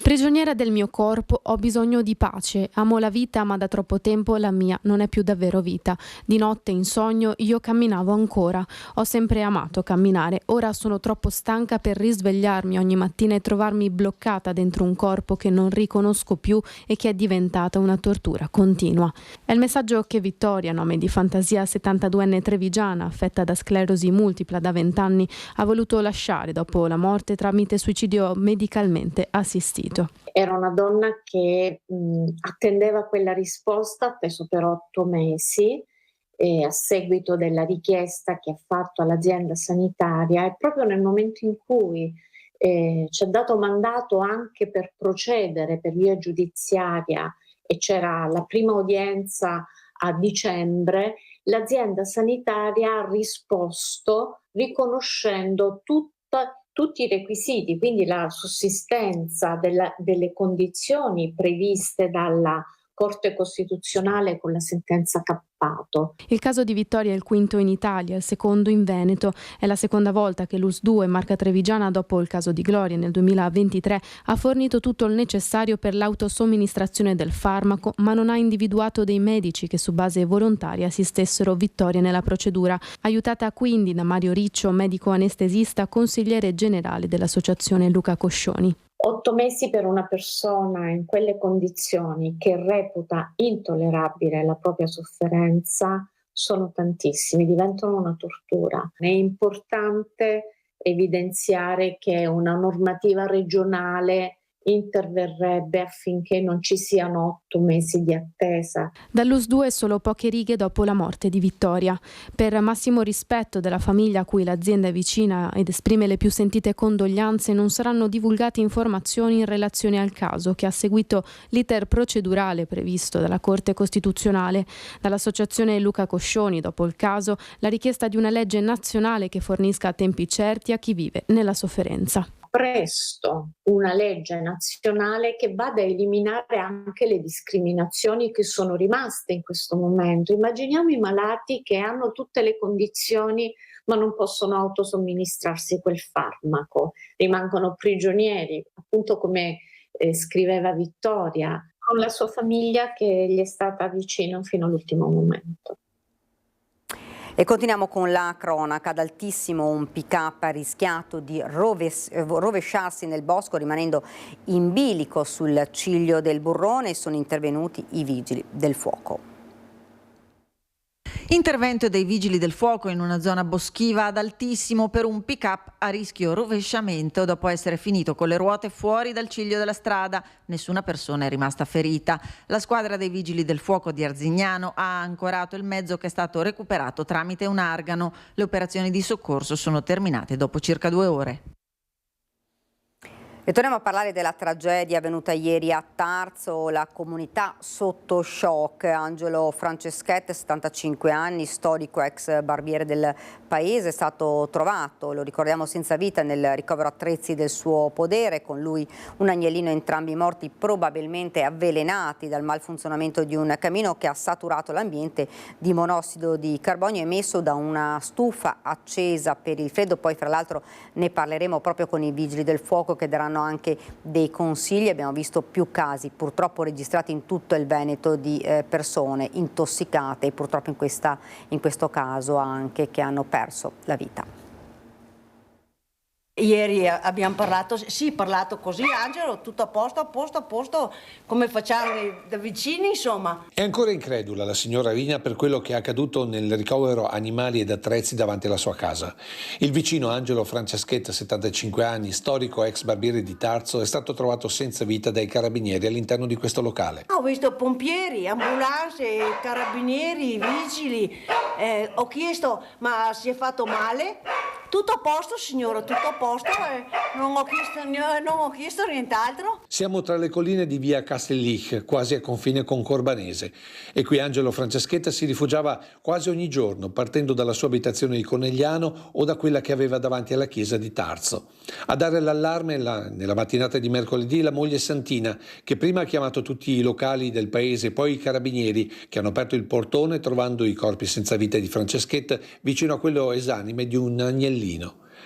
Prigioniera del mio corpo, ho bisogno di pace. Amo la vita, ma da troppo tempo la mia non è più davvero vita. Di notte in sogno io camminavo ancora. Ho sempre amato camminare. Ora sono troppo stanca per risvegliarmi ogni mattina e trovarmi bloccata dentro un corpo che non riconosco più e che è diventata una tortura continua. È il messaggio che Vittoria, nome di fantasia, 72enne trevigiana, affetta da sclerosi multipla da 20 anni, ha voluto lasciare dopo la morte tramite suicidio medicalmente assistito. Era una donna che attendeva quella risposta, atteso per 8 mesi, e a seguito della richiesta che ha fatto all'azienda sanitaria, e proprio nel momento in cui ci ha dato mandato anche per procedere per via giudiziaria e c'era la prima udienza a dicembre, l'azienda sanitaria ha risposto riconoscendo tutti i requisiti, quindi la sussistenza delle condizioni previste dalla Corte Costituzionale con la sentenza Cappato. Il caso di Vittoria è il quinto in Italia, il secondo in Veneto. È la seconda volta che l'US2, marca trevigiana, dopo il caso di Gloria nel 2023, ha fornito tutto il necessario per l'autosomministrazione del farmaco, ma non ha individuato dei medici che su base volontaria assistessero Vittoria nella procedura. Aiutata quindi da Mario Riccio, medico anestesista, consigliere generale dell'associazione Luca Coscioni. 8 mesi per una persona in quelle condizioni che reputa intollerabile la propria sofferenza sono tantissimi, diventano una tortura. È importante evidenziare che una normativa regionale interverrebbe affinché non ci siano 8 mesi di attesa. Dall'US2 solo poche righe dopo la morte di Vittoria. Per massimo rispetto della famiglia a cui l'azienda è vicina ed esprime le più sentite condoglianze, non saranno divulgate informazioni in relazione al caso, che ha seguito l'iter procedurale previsto dalla Corte Costituzionale. Dall'associazione Luca Coscioni, dopo il caso, la richiesta di una legge nazionale che fornisca tempi certi a chi vive nella sofferenza. Presto una legge nazionale che vada a eliminare anche le discriminazioni che sono rimaste in questo momento. Immaginiamo i malati che hanno tutte le condizioni ma non possono autosomministrarsi quel farmaco, rimangono prigionieri, appunto come scriveva Vittoria, con la sua famiglia che gli è stata vicino fino all'ultimo momento. E continuiamo con la cronaca. Ad Altissimo un pick-up ha rischiato di rovesciarsi nel bosco rimanendo in bilico sul ciglio del burrone e sono intervenuti i vigili del fuoco. Intervento dei vigili del fuoco in una zona boschiva ad Altissimo per un pick-up a rischio rovesciamento dopo essere finito con le ruote fuori dal ciglio della strada. Nessuna persona è rimasta ferita. La squadra dei vigili del fuoco di Arzignano ha ancorato il mezzo che è stato recuperato tramite un argano. Le operazioni di soccorso sono terminate dopo circa 2 ore. E torniamo a parlare della tragedia avvenuta ieri a Tarso, la comunità sotto shock. Angelo Franceschetti, 75 anni, storico ex barbiere del paese, è stato trovato, lo ricordiamo, senza vita nel ricovero attrezzi del suo podere, con lui un agnellino, entrambi morti probabilmente avvelenati dal malfunzionamento di un camino che ha saturato l'ambiente di monossido di carbonio emesso da una stufa accesa per il freddo. Poi fra l'altro ne parleremo proprio con i vigili del fuoco che daranno anche dei consigli. Abbiamo visto più casi purtroppo registrati in tutto il Veneto di persone intossicate e purtroppo in questo caso anche che hanno perso la vita. Ieri abbiamo parlato così, Angelo, tutto a posto, come facciamo da vicini, insomma. È ancora incredula la signora Rina per quello che è accaduto nel ricovero animali ed attrezzi davanti alla sua casa. Il vicino Angelo Franceschetti, 75 anni, storico ex barbiere di Tarso, è stato trovato senza vita dai carabinieri all'interno di questo locale. Ho visto pompieri, ambulanze, carabinieri, vigili, ho chiesto, ma si è fatto male? Tutto a posto, signora, tutto a posto, non ho chiesto nient'altro. Siamo tra le colline di via Castellich, quasi a confine con Corbanese, e qui Angelo Franceschetti si rifugiava quasi ogni giorno, partendo dalla sua abitazione di Conegliano o da quella che aveva davanti alla chiesa di Tarso. A dare l'allarme nella mattinata di mercoledì la moglie Santina, che prima ha chiamato tutti i locali del paese, poi i carabinieri, che hanno aperto il portone trovando i corpi senza vita di Franceschetti vicino a quello esanime di un agnellino.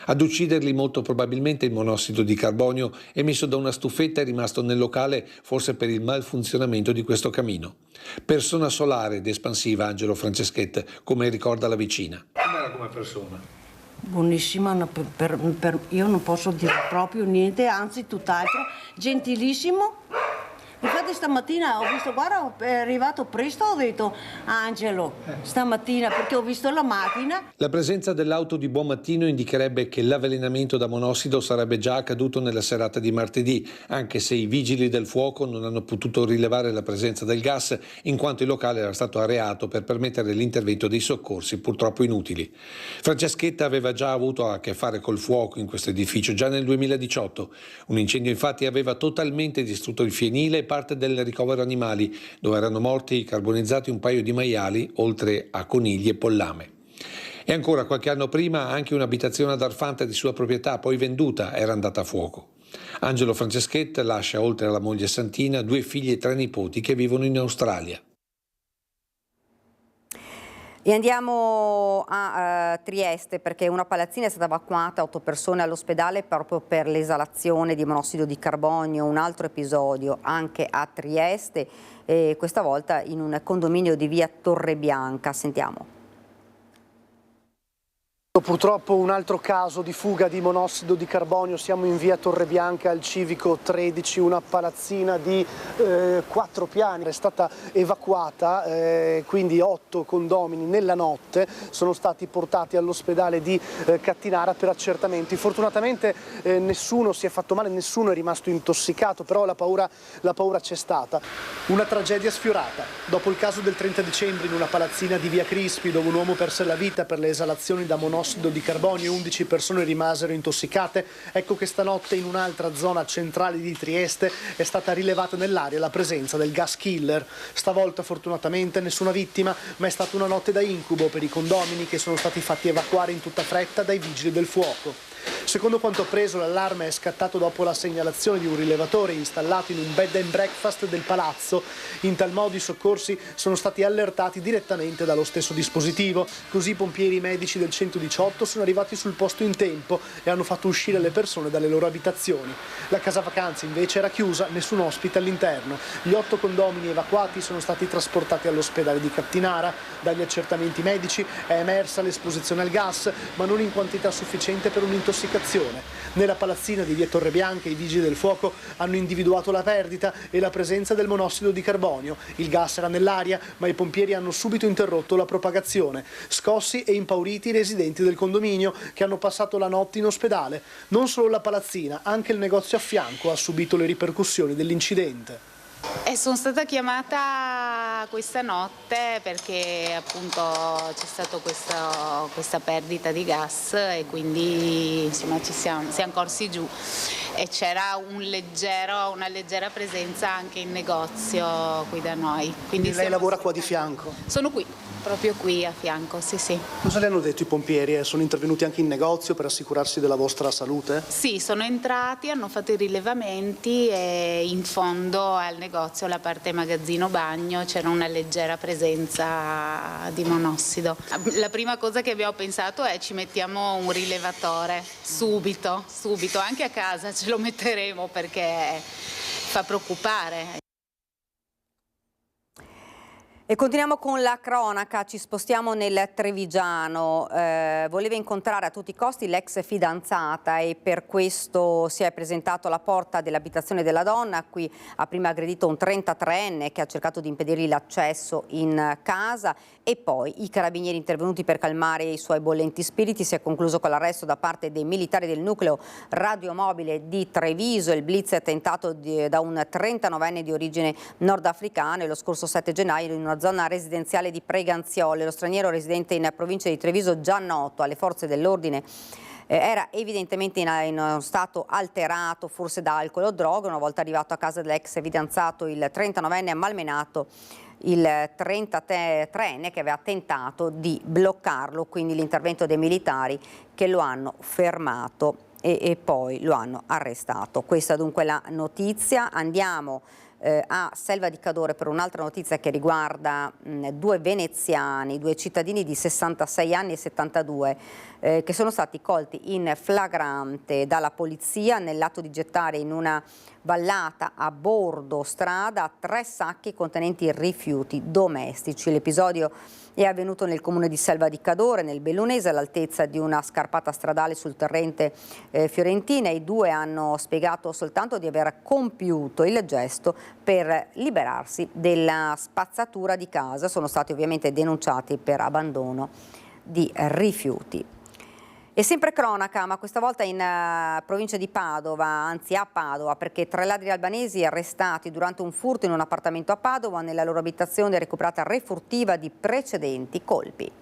Ad ucciderli molto probabilmente il monossido di carbonio emesso da una stufetta è rimasto nel locale forse per il malfunzionamento di questo camino. Persona solare ed espansiva Angelo Franceschetti, come ricorda la vicina. Com'era come persona? Buonissima, io non posso dire proprio niente, anzi tutt'altro, gentilissimo. Infatti stamattina ho visto, guarda, è arrivato presto, ho detto Angelo, stamattina, perché ho visto la macchina. La presenza dell'auto di buon mattino indicherebbe che l'avvelenamento da monossido sarebbe già accaduto nella serata di martedì, anche se i vigili del fuoco non hanno potuto rilevare la presenza del gas, in quanto il locale era stato areato per permettere l'intervento dei soccorsi, purtroppo inutili. Franceschetti aveva già avuto a che fare col fuoco in questo edificio già nel 2018. Un incendio infatti aveva totalmente distrutto il fienile e parte del ricovero animali, dove erano morti carbonizzati un paio di maiali, oltre a conigli e pollame. E ancora qualche anno prima anche un'abitazione ad Arfanta di sua proprietà, poi venduta, era andata a fuoco. Angelo Franceschetti lascia, oltre alla moglie Santina, 2 figli e 3 nipoti che vivono in Australia. E andiamo a Trieste, perché una palazzina è stata evacuata, 8 persone all'ospedale proprio per l'esalazione di monossido di carbonio. Un altro episodio anche a Trieste, questa volta in un condominio di via Torrebianca. Sentiamo. Purtroppo un altro caso di fuga di monossido di carbonio, siamo in via Torrebianca al civico 13, una palazzina di 4 piani è stata evacuata, quindi 8 condomini nella notte sono stati portati all'ospedale di Cattinara per accertamenti. Fortunatamente nessuno si è fatto male, nessuno è rimasto intossicato, però la paura c'è stata. Una tragedia sfiorata, dopo il caso del 30 dicembre in una palazzina di via Crispi dove un uomo perse la vita per le esalazioni da monossido di carbonio e 11 persone rimasero intossicate, ecco che stanotte in un'altra zona centrale di Trieste è stata rilevata nell'aria la presenza del gas killer. Stavolta fortunatamente nessuna vittima, ma è stata una notte da incubo per i condomini che sono stati fatti evacuare in tutta fretta dai vigili del fuoco. Secondo quanto appreso, l'allarme è scattato dopo la segnalazione di un rilevatore installato in un bed and breakfast del palazzo. In tal modo i soccorsi sono stati allertati direttamente dallo stesso dispositivo. Così i pompieri medici del 118 sono arrivati sul posto in tempo e hanno fatto uscire le persone dalle loro abitazioni. La casa vacanze invece era chiusa, nessun ospite all'interno. Gli 8 condomini evacuati sono stati trasportati all'ospedale di Cattinara. Dagli accertamenti medici è emersa l'esposizione al gas, ma non in quantità sufficiente per un'intossicazione. Nella palazzina di via Torrebianca i vigili del fuoco hanno individuato la perdita e la presenza del monossido di carbonio. Il gas era nell'aria, ma i pompieri hanno subito interrotto la propagazione. Scossi e impauriti i residenti del condominio che hanno passato la notte in ospedale. Non solo la palazzina, anche il negozio a fianco ha subito le ripercussioni dell'incidente. Sono stata chiamata questa notte perché appunto c'è stata questa perdita di gas e quindi insomma siamo corsi giù e c'era una leggera presenza anche in negozio qui da noi. Quindi lei lavora qua di fianco? Sono qui, proprio qui a fianco, sì. Cosa le hanno detto i pompieri? Sono intervenuti anche in negozio per assicurarsi della vostra salute? Sì, sono entrati, hanno fatto i rilevamenti e in fondo al negozio, la parte magazzino bagno, c'era una leggera presenza di monossido. La prima cosa che abbiamo pensato è ci mettiamo un rilevatore subito, anche a casa ce lo metteremo perché fa preoccupare. E continuiamo con la cronaca, ci spostiamo nel Trevigiano. Voleva incontrare a tutti i costi l'ex fidanzata e per questo si è presentato alla porta dell'abitazione della donna. Qui ha prima aggredito un 33enne che ha cercato di impedirgli l'accesso in casa e poi i carabinieri intervenuti per calmare i suoi bollenti spiriti. Si è concluso con l'arresto da parte dei militari del nucleo radiomobile di Treviso. Il blitz è tentato da un 39enne di origine nordafricana e lo scorso 7 gennaio in una zona residenziale di Preganziole. Lo straniero residente in provincia di Treviso, già noto alle forze dell'ordine, era evidentemente in uno stato alterato, forse da alcol o droga. Una volta arrivato a casa dell'ex fidanzato, il 39enne ha malmenato il 33enne che aveva tentato di bloccarlo, quindi l'intervento dei militari che lo hanno fermato e poi lo hanno arrestato. Questa dunque la notizia. Andiamo a Selva di Cadore per un'altra notizia che riguarda due veneziani, due cittadini di 66 anni e 72 che sono stati colti in flagrante dalla polizia nell'atto di gettare in una vallata a bordo strada 3 sacchi contenenti rifiuti domestici. L'episodio è avvenuto nel comune di Selva di Cadore, nel Bellunese, all'altezza di una scarpata stradale sul torrente Fiorentina. I due hanno spiegato soltanto di aver compiuto il gesto per liberarsi della spazzatura di casa. Sono stati ovviamente denunciati per abbandono di rifiuti. E sempre cronaca, ma questa volta in provincia di Padova, anzi a Padova, perché 3 ladri albanesi arrestati durante un furto in un appartamento a Padova. Nella loro abitazione è recuperata refurtiva di precedenti colpi.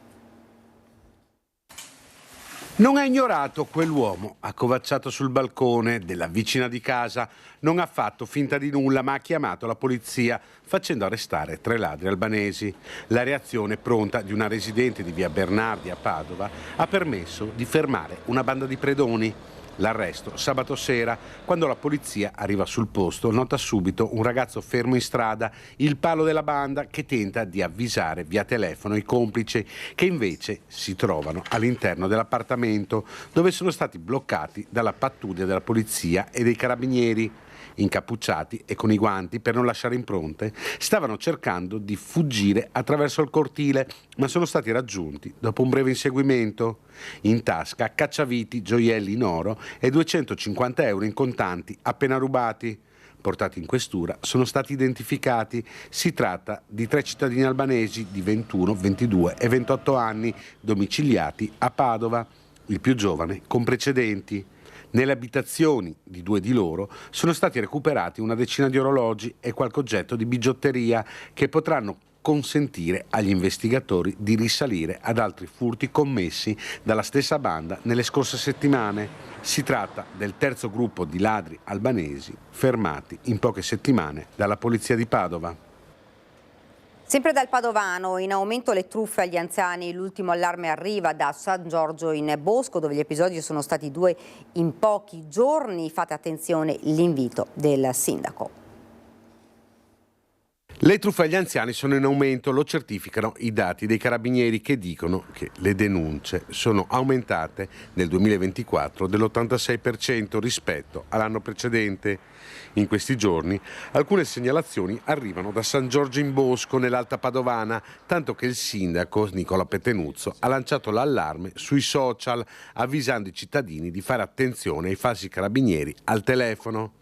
Non ha ignorato quell'uomo accovacciato sul balcone della vicina di casa, non ha fatto finta di nulla ma ha chiamato la polizia facendo arrestare 3 ladri albanesi. La reazione pronta di una residente di via Bernardi a Padova ha permesso di fermare una banda di predoni. L'arresto sabato sera, quando la polizia arriva sul posto, nota subito un ragazzo fermo in strada, il palo della banda che tenta di avvisare via telefono i complici che invece si trovano all'interno dell'appartamento dove sono stati bloccati dalla pattuglia della polizia e dei carabinieri. Incappucciati e con i guanti per non lasciare impronte, stavano cercando di fuggire attraverso il cortile, ma sono stati raggiunti dopo un breve inseguimento. In tasca cacciaviti, gioielli in oro e 250 euro in contanti appena rubati. Portati in questura sono stati identificati. Si tratta di 3 cittadini albanesi di 21, 22 e 28 anni, domiciliati a Padova, il più giovane con precedenti. Nelle abitazioni di 2 di loro sono stati recuperati una decina di orologi e qualche oggetto di bigiotteria che potranno consentire agli investigatori di risalire ad altri furti commessi dalla stessa banda nelle scorse settimane. Si tratta del 3° gruppo di ladri albanesi fermati in poche settimane dalla polizia di Padova. Sempre dal Padovano, in aumento le truffe agli anziani. L'ultimo allarme arriva da San Giorgio in Bosco, dove gli episodi sono stati 2 in pochi giorni. Fate attenzione, l'invito del sindaco. Le truffe agli anziani sono in aumento, lo certificano i dati dei carabinieri che dicono che le denunce sono aumentate nel 2024 dell'86% rispetto all'anno precedente. In questi giorni alcune segnalazioni arrivano da San Giorgio in Bosco, nell'Alta Padovana, tanto che il sindaco Nicola Pettenuzzo ha lanciato l'allarme sui social avvisando i cittadini di fare attenzione ai falsi carabinieri al telefono.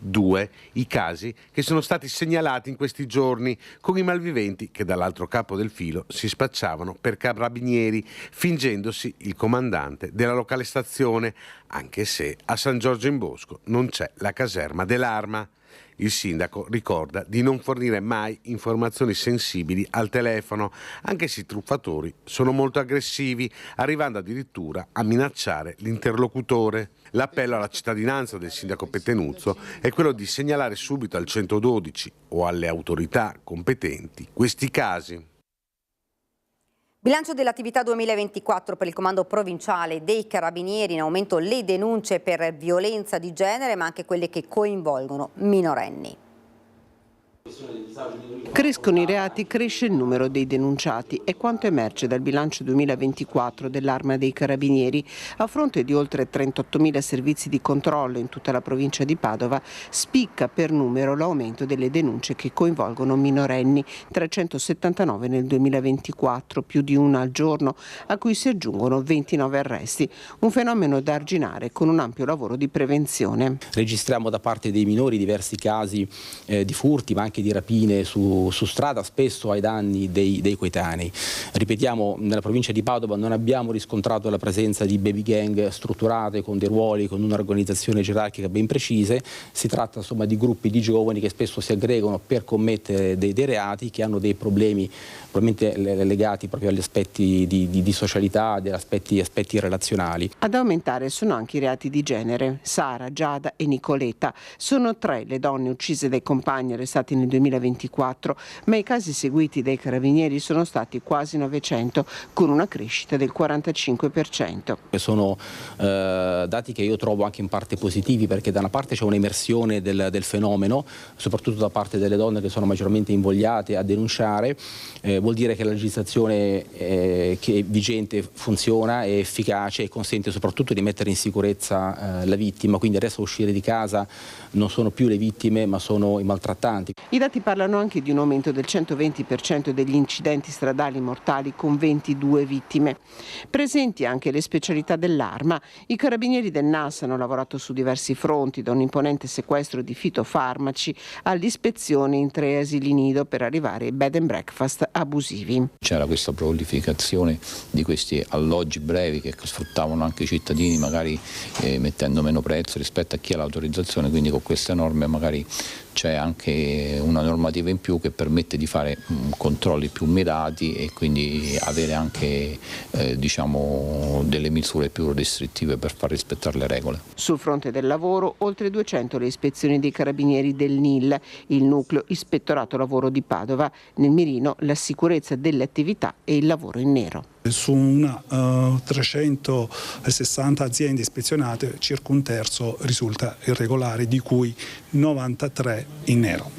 2 i casi che sono stati segnalati in questi giorni, con i malviventi che dall'altro capo del filo si spacciavano per carabinieri fingendosi il comandante della locale stazione, anche se a San Giorgio in Bosco non c'è la caserma dell'Arma. Il sindaco ricorda di non fornire mai informazioni sensibili al telefono, anche se i truffatori sono molto aggressivi, arrivando addirittura a minacciare l'interlocutore. L'appello alla cittadinanza del sindaco Pettenuzzo è quello di segnalare subito al 112 o alle autorità competenti questi casi. Bilancio dell'attività 2024 per il Comando Provinciale dei Carabinieri: in aumento le denunce per violenza di genere, ma anche quelle che coinvolgono minorenni. Crescono i reati, cresce il numero dei denunciati, è quanto emerge dal bilancio 2024 dell'Arma dei Carabinieri. A fronte di oltre 38.000 servizi di controllo in tutta la provincia di Padova, spicca per numero l'aumento delle denunce che coinvolgono minorenni, 379 nel 2024, più di una al giorno, a cui si aggiungono 29 arresti, un fenomeno da arginare con un ampio lavoro di prevenzione. Registriamo da parte dei minori diversi casi di furti, ma anche di rapine su strada, spesso ai danni dei coetanei. Ripetiamo, nella provincia di Padova non abbiamo riscontrato la presenza di baby gang strutturate con dei ruoli, con un'organizzazione gerarchica ben precise. Si tratta insomma di gruppi di giovani che spesso si aggregano per commettere dei reati, che hanno dei problemi probabilmente legati proprio agli aspetti di socialità, degli aspetti relazionali. Ad aumentare sono anche i reati di genere. Sara, Giada e Nicoletta sono 3 le donne uccise dai compagni arrestati nel 2024, ma i casi seguiti dai carabinieri sono stati quasi 900, con una crescita del 45%. Sono dati che io trovo anche in parte positivi, perché da una parte c'è un'emersione del fenomeno, soprattutto da parte delle donne che sono maggiormente invogliate a denunciare. Vuol dire che la legislazione che è vigente funziona, è efficace e consente soprattutto di mettere in sicurezza la vittima, quindi adesso uscire di casa non sono più le vittime ma sono i maltrattanti. I dati parlano anche di un aumento del 120% degli incidenti stradali mortali, con 22 vittime. Presenti anche le specialità dell'Arma. I carabinieri del NAS hanno lavorato su diversi fronti, da un imponente sequestro di fitofarmaci all'ispezione in 3 asili nido per arrivare ai bed and breakfast abusivi. C'era questa prolificazione di questi alloggi brevi che sfruttavano anche i cittadini, magari mettendo meno prezzo rispetto a chi ha l'autorizzazione, quindi con queste norme magari c'è anche una normativa in più che permette di fare controlli più mirati e quindi avere anche delle misure più restrittive per far rispettare le regole. Sul fronte del lavoro, oltre 200 le ispezioni dei carabinieri del NIL, il nucleo Ispettorato Lavoro di Padova. Nel mirino la sicurezza delle attività e il lavoro in nero. Su una 360 aziende ispezionate, circa un terzo risulta irregolare, di cui 93 in nero.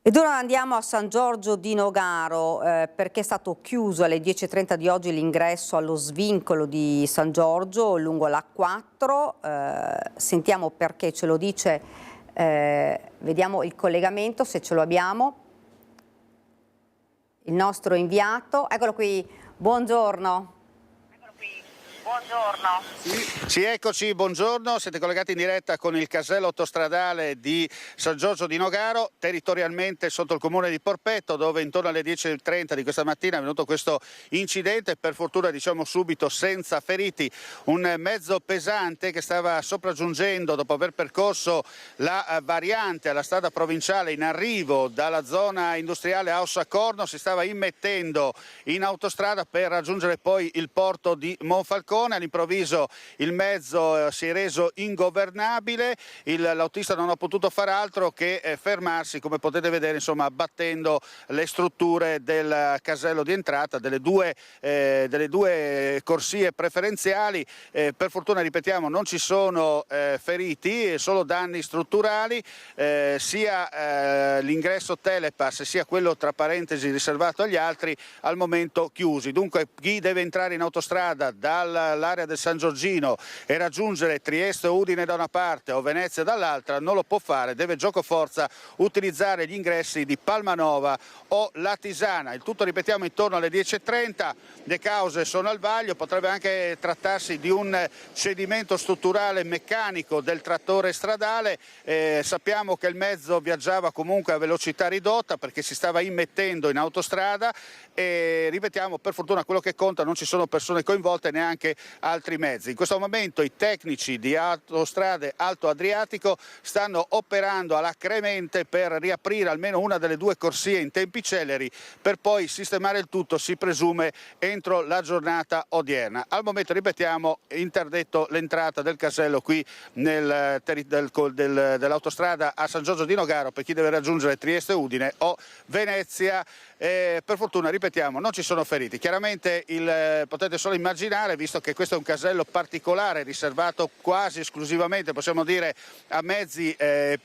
Ed ora andiamo a San Giorgio di Nogaro, perché è stato chiuso alle 10:30 di oggi l'ingresso allo svincolo di San Giorgio lungo l'A4. Sentiamo perché ce lo dice, vediamo il collegamento se ce lo abbiamo. Il nostro inviato, eccolo qui, buongiorno. Buongiorno. Sì, eccoci, buongiorno. Siete collegati in diretta con il casello autostradale di San Giorgio di Nogaro, territorialmente sotto il comune di Porpetto, dove intorno alle 10:30 di questa mattina è venuto questo incidente, per fortuna diciamo subito senza feriti. Un mezzo pesante che stava sopraggiungendo dopo aver percorso la variante alla strada provinciale in arrivo dalla zona industriale Aussa Corno, si stava immettendo in autostrada per raggiungere poi il porto di Monfalcone. All'improvviso il mezzo si è reso ingovernabile, l'autista non ha potuto fare altro che fermarsi, come potete vedere, insomma, abbattendo le strutture del casello di entrata delle due corsie preferenziali. Per fortuna, ripetiamo, non ci sono feriti, solo danni strutturali, sia l'ingresso Telepass sia quello tra parentesi riservato agli altri al momento chiusi. Dunque chi deve entrare in autostrada dall'area del San Giorgino e raggiungere Trieste o Udine da una parte o Venezia dall'altra non lo può fare, deve giocoforza utilizzare gli ingressi di Palmanova o Latisana. Il tutto, ripetiamo, intorno alle 10:30. Le cause sono al vaglio, potrebbe anche trattarsi di un cedimento strutturale meccanico del trattore stradale. Sappiamo che il mezzo viaggiava comunque a velocità ridotta perché si stava immettendo in autostrada e, ripetiamo, per fortuna quello che conta, non ci sono persone coinvolte, neanche altri mezzi. In questo momento i tecnici di Autostrade Alto Adriatico stanno operando alacremente per riaprire almeno una delle due corsie in tempi celeri, per poi sistemare il tutto, si presume, entro la giornata odierna. Al momento, ripetiamo, interdetto l'entrata del casello qui dell'autostrada a San Giorgio di Nogaro per chi deve raggiungere Trieste, Udine o Venezia. Per fortuna, ripetiamo, non ci sono feriti. Chiaramente potete solo immaginare, visto che questo è un casello particolare riservato quasi esclusivamente, possiamo dire, a mezzi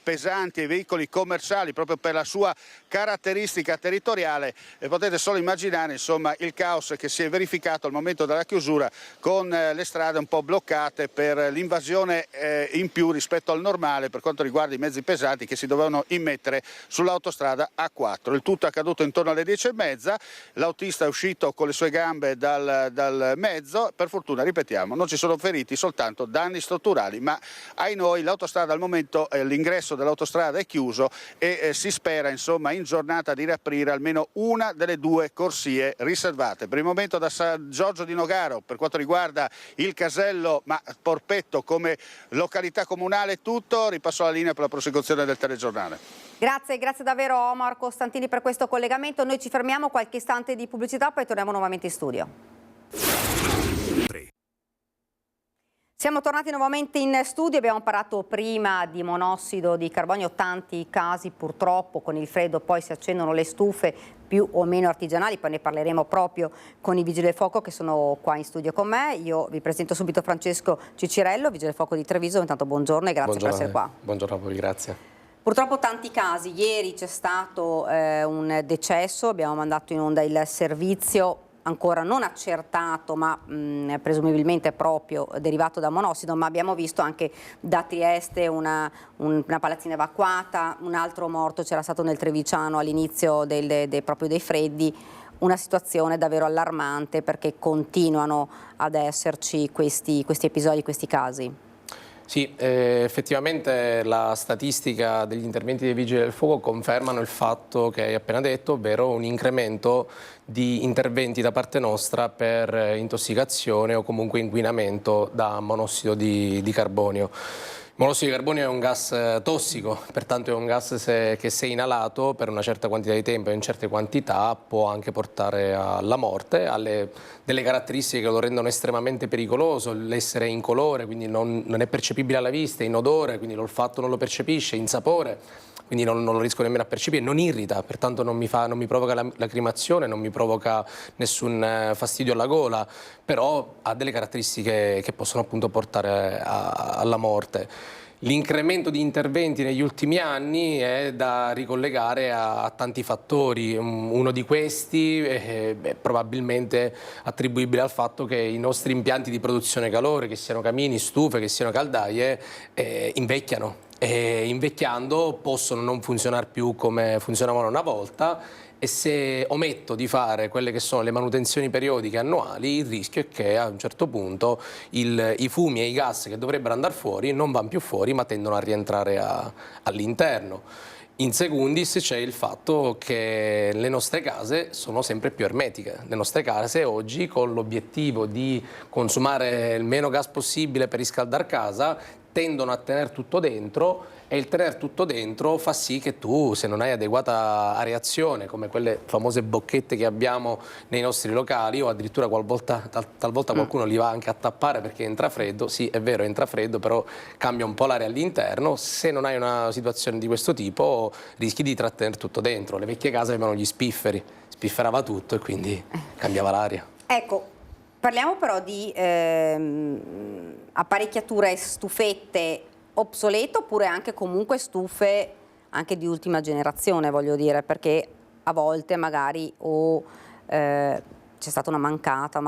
pesanti e veicoli commerciali, proprio per la sua caratteristica territoriale, potete solo immaginare, insomma, il caos che si è verificato al momento della chiusura, con le strade un po' bloccate per l'invasione in più rispetto al normale per quanto riguarda i mezzi pesanti che si dovevano immettere sull'autostrada A4. Il tutto è accaduto intorno alle 10:30, l'autista è uscito con le sue gambe dal mezzo, per fortuna, ripetiamo, non ci sono feriti, soltanto danni strutturali, ma ai noi l'autostrada al momento, l'ingresso dell'autostrada è chiuso e si spera, insomma, in giornata di riaprire almeno una delle due corsie riservate. Per il momento da San Giorgio di Nogaro, per quanto riguarda il casello, ma Porpetto come località comunale è tutto, ripasso la linea per la prosecuzione del telegiornale. Grazie davvero Omar Costantini per questo collegamento. Noi ci fermiamo qualche istante di pubblicità, poi torniamo nuovamente in studio. Siamo tornati nuovamente in studio, abbiamo parlato prima di monossido di carbonio, tanti casi purtroppo con il freddo, poi si accendono le stufe più o meno artigianali, poi ne parleremo proprio con i Vigili del Fuoco che sono qua in studio con me. Io vi presento subito Francesco Cicirello, Vigile del Fuoco di Treviso. Intanto buongiorno e grazie per essere qua. Buongiorno a voi, grazie. Purtroppo tanti casi, ieri c'è stato un decesso, abbiamo mandato in onda il servizio ancora non accertato ma presumibilmente proprio derivato da monossido, ma abbiamo visto anche da Trieste una palazzina evacuata, un altro morto c'era stato nel Trevigiano all'inizio proprio dei freddi. Una situazione davvero allarmante perché continuano ad esserci questi episodi, questi casi. Sì, effettivamente la statistica degli interventi dei Vigili del Fuoco confermano il fatto che hai appena detto, ovvero un incremento di interventi da parte nostra per intossicazione o comunque inquinamento da monossido di carbonio. Il monossido di carbonio è un gas tossico, pertanto è un gas che se inalato per una certa quantità di tempo e in certe quantità può anche portare alla morte, ha delle caratteristiche che lo rendono estremamente pericoloso, l'essere incolore, quindi non è percepibile alla vista, in odore, quindi l'olfatto non lo percepisce, in sapore, quindi non lo riesco nemmeno a percepire, non irrita, pertanto non mi provoca lacrimazione, non mi provoca nessun fastidio alla gola, però ha delle caratteristiche che possono appunto portare alla morte. L'incremento di interventi negli ultimi anni è da ricollegare a tanti fattori. Uno di questi è probabilmente attribuibile al fatto che i nostri impianti di produzione calore, che siano camini, stufe, che siano caldaie, invecchiano. E invecchiando possono non funzionare più come funzionavano una volta, e se ometto di fare quelle che sono le manutenzioni periodiche annuali, il rischio è che a un certo punto i fumi e i gas che dovrebbero andare fuori non vanno più fuori ma tendono a rientrare all'interno. In secundis c'è il fatto che le nostre case sono sempre più ermetiche. Le nostre case oggi, con l'obiettivo di consumare il meno gas possibile per riscaldare casa, tendono a tenere tutto dentro, e il tenere tutto dentro fa sì che tu, se non hai adeguata areazione, come quelle famose bocchette che abbiamo nei nostri locali, o addirittura talvolta qualcuno li va anche a tappare perché entra freddo, sì è vero entra freddo, però cambia un po' l'aria all'interno, se non hai una situazione di questo tipo rischi di trattenere tutto dentro. Le vecchie case avevano gli spifferi, spifferava tutto e quindi cambiava l'aria. Ecco, parliamo però di apparecchiature, stufette obsolete, oppure anche comunque stufe anche di ultima generazione, voglio dire, perché a volte magari c'è stata una mancata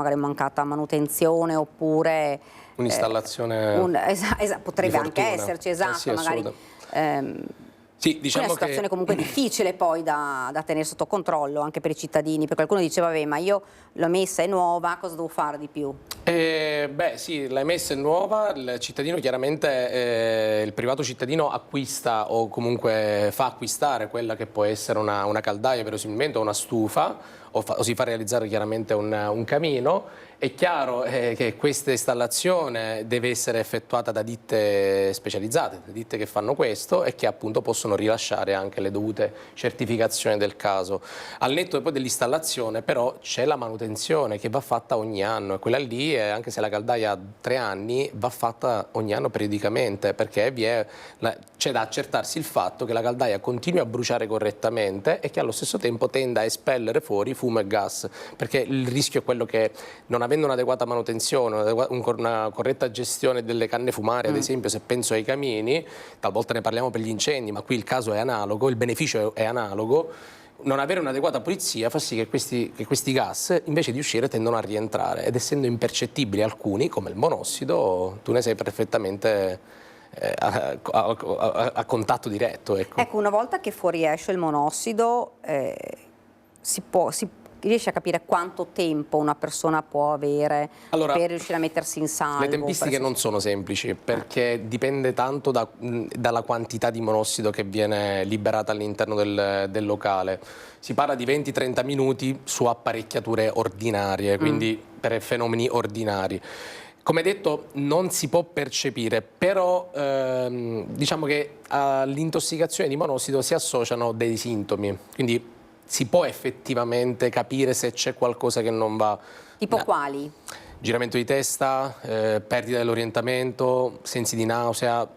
manutenzione, oppure un'installazione potrebbe anche esserci, esatto, sì, magari sì, diciamo è una situazione comunque difficile poi da tenere sotto controllo anche per i cittadini, perché qualcuno diceva vabbè, ma io l'ho messa, è nuova, cosa devo fare di più? Beh sì, l'hai messa è nuova, il cittadino chiaramente, il privato cittadino acquista o comunque fa acquistare quella che può essere una caldaia verosimilmente o una stufa, o si fa realizzare chiaramente un camino, È chiaro che questa installazione deve essere effettuata da ditte specializzate, da ditte che fanno questo e che appunto possono rilasciare anche le dovute certificazioni del caso. Al netto poi dell'installazione però c'è la manutenzione che va fatta ogni anno e quella lì, anche se la caldaia ha 3 anni, va fatta ogni anno periodicamente, perché c'è da accertarsi il fatto che la caldaia continui a bruciare correttamente e che allo stesso tempo tenda a espellere fuori fumo e gas, perché il rischio è quello che, non avendo un'adeguata manutenzione, una corretta gestione delle canne fumarie, ad esempio, se penso ai camini, talvolta ne parliamo per gli incendi, ma qui il caso è analogo, il beneficio è analogo. Non avere un'adeguata pulizia fa sì che questi gas, invece di uscire, tendono a rientrare, ed essendo impercettibili alcuni, come il monossido, tu ne sei perfettamente a contatto diretto. Ecco, una volta che fuoriesce il monossido, si riesce a capire quanto tempo una persona può avere per riuscire a mettersi in salvo? Le tempistiche non sono semplici, perché dipende tanto dalla quantità di monossido che viene liberata all'interno del locale. Si parla di 20-30 minuti su apparecchiature ordinarie, quindi per fenomeni ordinari. Come detto, non si può percepire, però diciamo che all'intossicazione di monossido si associano dei sintomi, quindi si può effettivamente capire se c'è qualcosa che non va. Tipo quali? Giramento di testa, perdita dell'orientamento, sensi di nausea,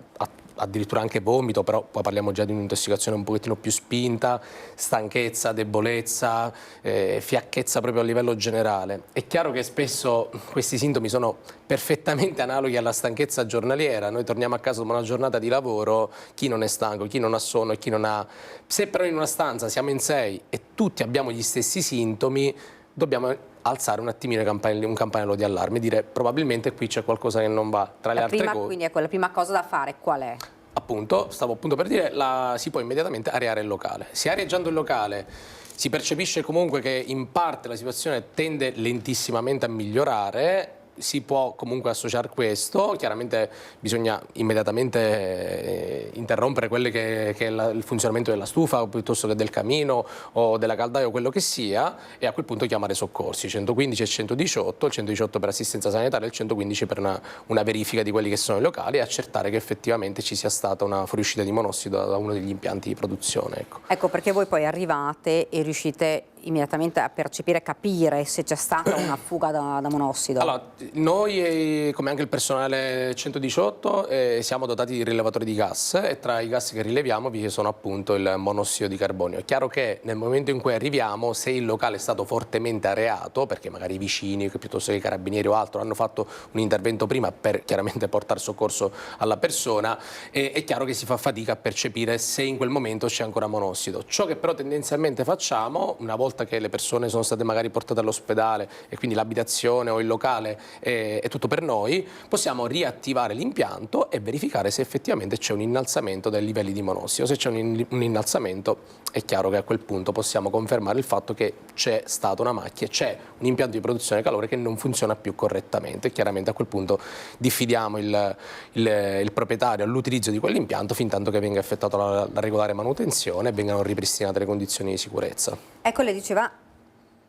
addirittura anche vomito, però poi parliamo già di un'intossicazione un pochettino più spinta, stanchezza, debolezza, fiacchezza proprio a livello generale. È chiaro che spesso questi sintomi sono perfettamente analoghi alla stanchezza giornaliera. Noi torniamo a casa dopo una giornata di lavoro, chi non è stanco, chi non ha sonno e chi non ha. Se però in una stanza siamo in 6 e tutti abbiamo gli stessi sintomi, dobbiamo alzare un attimino un campanello di allarme e dire probabilmente qui c'è qualcosa che non va. Tra le altre cose, quindi ecco, la prima cosa da fare qual è? Appunto, stavo appunto per dire, si può immediatamente areare il locale. Se areeggiando il locale si percepisce comunque che in parte la situazione tende lentissimamente a migliorare, si può comunque associare questo. Chiaramente bisogna immediatamente interrompere quello che è il funzionamento della stufa piuttosto che del camino o della caldaia o quello che sia, e a quel punto chiamare soccorsi, 115 e 118, il 118 per assistenza sanitaria e il 115 per una verifica di quelli che sono i locali e accertare che effettivamente ci sia stata una fuoriuscita di monossido da uno degli impianti di produzione. Ecco, perché voi poi arrivate e riuscite immediatamente a percepire e capire se c'è stata una fuga da monossido? Allora, noi, come anche il personale 118, siamo dotati di rilevatori di gas e tra i gas che rileviamo vi sono appunto il monossido di carbonio. È chiaro che nel momento in cui arriviamo, se il locale è stato fortemente areato, perché magari i vicini, piuttosto che i carabinieri o altro, hanno fatto un intervento prima per chiaramente portare soccorso alla persona, è chiaro che si fa fatica a percepire se in quel momento c'è ancora monossido. Ciò che però tendenzialmente facciamo, una volta che le persone sono state magari portate all'ospedale e quindi l'abitazione o il locale è tutto per noi, possiamo riattivare l'impianto e verificare se effettivamente c'è un innalzamento dei livelli di monossido. Se c'è un innalzamento è chiaro che a quel punto possiamo confermare il fatto che c'è stata una macchia, c'è un impianto di produzione calore che non funziona più correttamente e chiaramente a quel punto diffidiamo il proprietario all'utilizzo di quell'impianto fin tanto che venga effettuata la regolare manutenzione e vengano ripristinate le condizioni di sicurezza. Ecco, lei diceva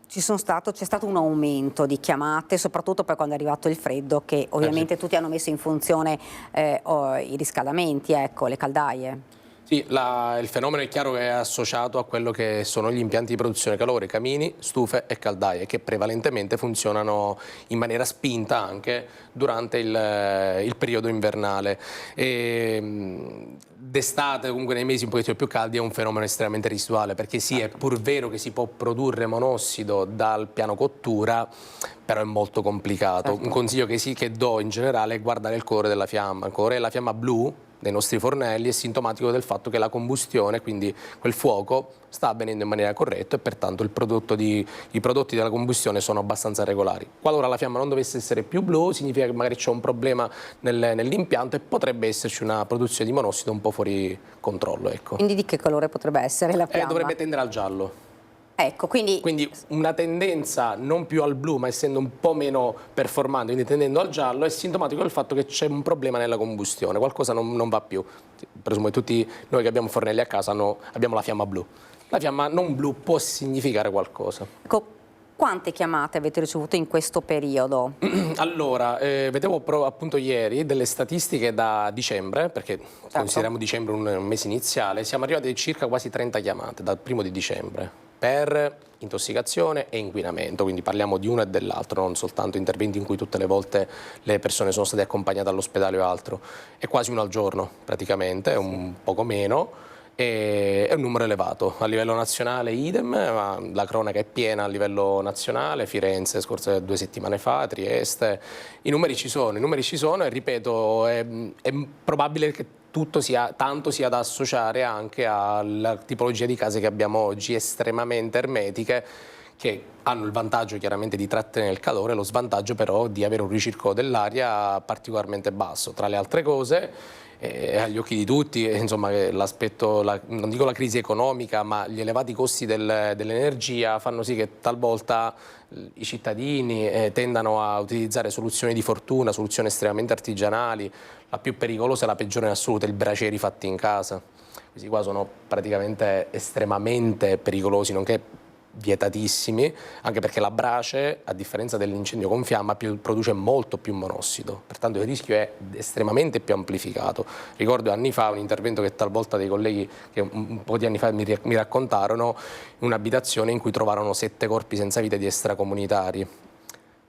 c'è stato un aumento di chiamate, soprattutto poi quando è arrivato il freddo, che ovviamente tutti hanno messo in funzione i riscaldamenti, ecco, le caldaie. Sì, il fenomeno è chiaro che è associato a quello che sono gli impianti di produzione calore, camini, stufe e caldaie, che prevalentemente funzionano in maniera spinta anche durante il periodo invernale. D'estate, comunque nei mesi un pochettino più caldi, è un fenomeno estremamente residuale, perché sì, è pur vero che si può produrre monossido dal piano cottura, però è molto complicato. Certo. Un consiglio che do in generale è guardare il colore della fiamma. Il colore della fiamma blu dei nostri fornelli è sintomatico del fatto che la combustione, quindi quel fuoco, sta avvenendo in maniera corretta e pertanto i prodotti della combustione sono abbastanza regolari. Qualora la fiamma non dovesse essere più blu, significa che magari c'è un problema nell'impianto e potrebbe esserci una produzione di monossido un po' fuori controllo. Ecco. Quindi di che colore potrebbe essere la fiamma? Dovrebbe tendere al giallo. Ecco, quindi una tendenza non più al blu, ma essendo un po' meno performante, quindi tendendo al giallo, è sintomatico del fatto che c'è un problema nella combustione, qualcosa non va più. Presumo che tutti noi che abbiamo fornelli a casa abbiamo la fiamma blu. La fiamma non blu può significare qualcosa. Ecco, Quante chiamate avete ricevuto in questo periodo? Allora, vedevo appunto ieri delle statistiche da dicembre, perché consideriamo dicembre un mese iniziale, siamo arrivati a circa quasi 30 chiamate dal 1° di dicembre per intossicazione e inquinamento, quindi parliamo di uno e dell'altro, non soltanto interventi in cui tutte le volte le persone sono state accompagnate all'ospedale o altro. È quasi uno al giorno praticamente, è un poco meno. È un numero elevato a livello nazionale, idem, ma la cronaca è piena a livello nazionale, Firenze scorse 2 settimane fa, Trieste, i numeri ci sono e ripeto è probabile che tanto sia da associare anche alla tipologia di case che abbiamo oggi, estremamente ermetiche, che hanno il vantaggio chiaramente di trattenere il calore, lo svantaggio però di avere un ricircolo dell'aria particolarmente basso. Tra le altre cose, agli occhi di tutti, insomma, l'aspetto, non dico la crisi economica, ma gli elevati costi dell'energia fanno sì che talvolta i cittadini tendano a utilizzare soluzioni di fortuna, soluzioni estremamente artigianali. La più pericolosa e la peggiore in assoluto è il bracieri fatti in casa. Questi qua sono praticamente estremamente pericolosi, nonché vietatissimi, anche perché la brace, a differenza dell'incendio con fiamma, produce molto più monossido, pertanto il rischio è estremamente più amplificato. Ricordo anni fa un intervento che talvolta dei colleghi che un po' di anni fa mi raccontarono, un'abitazione in cui trovarono 7 corpi senza vita di extracomunitari.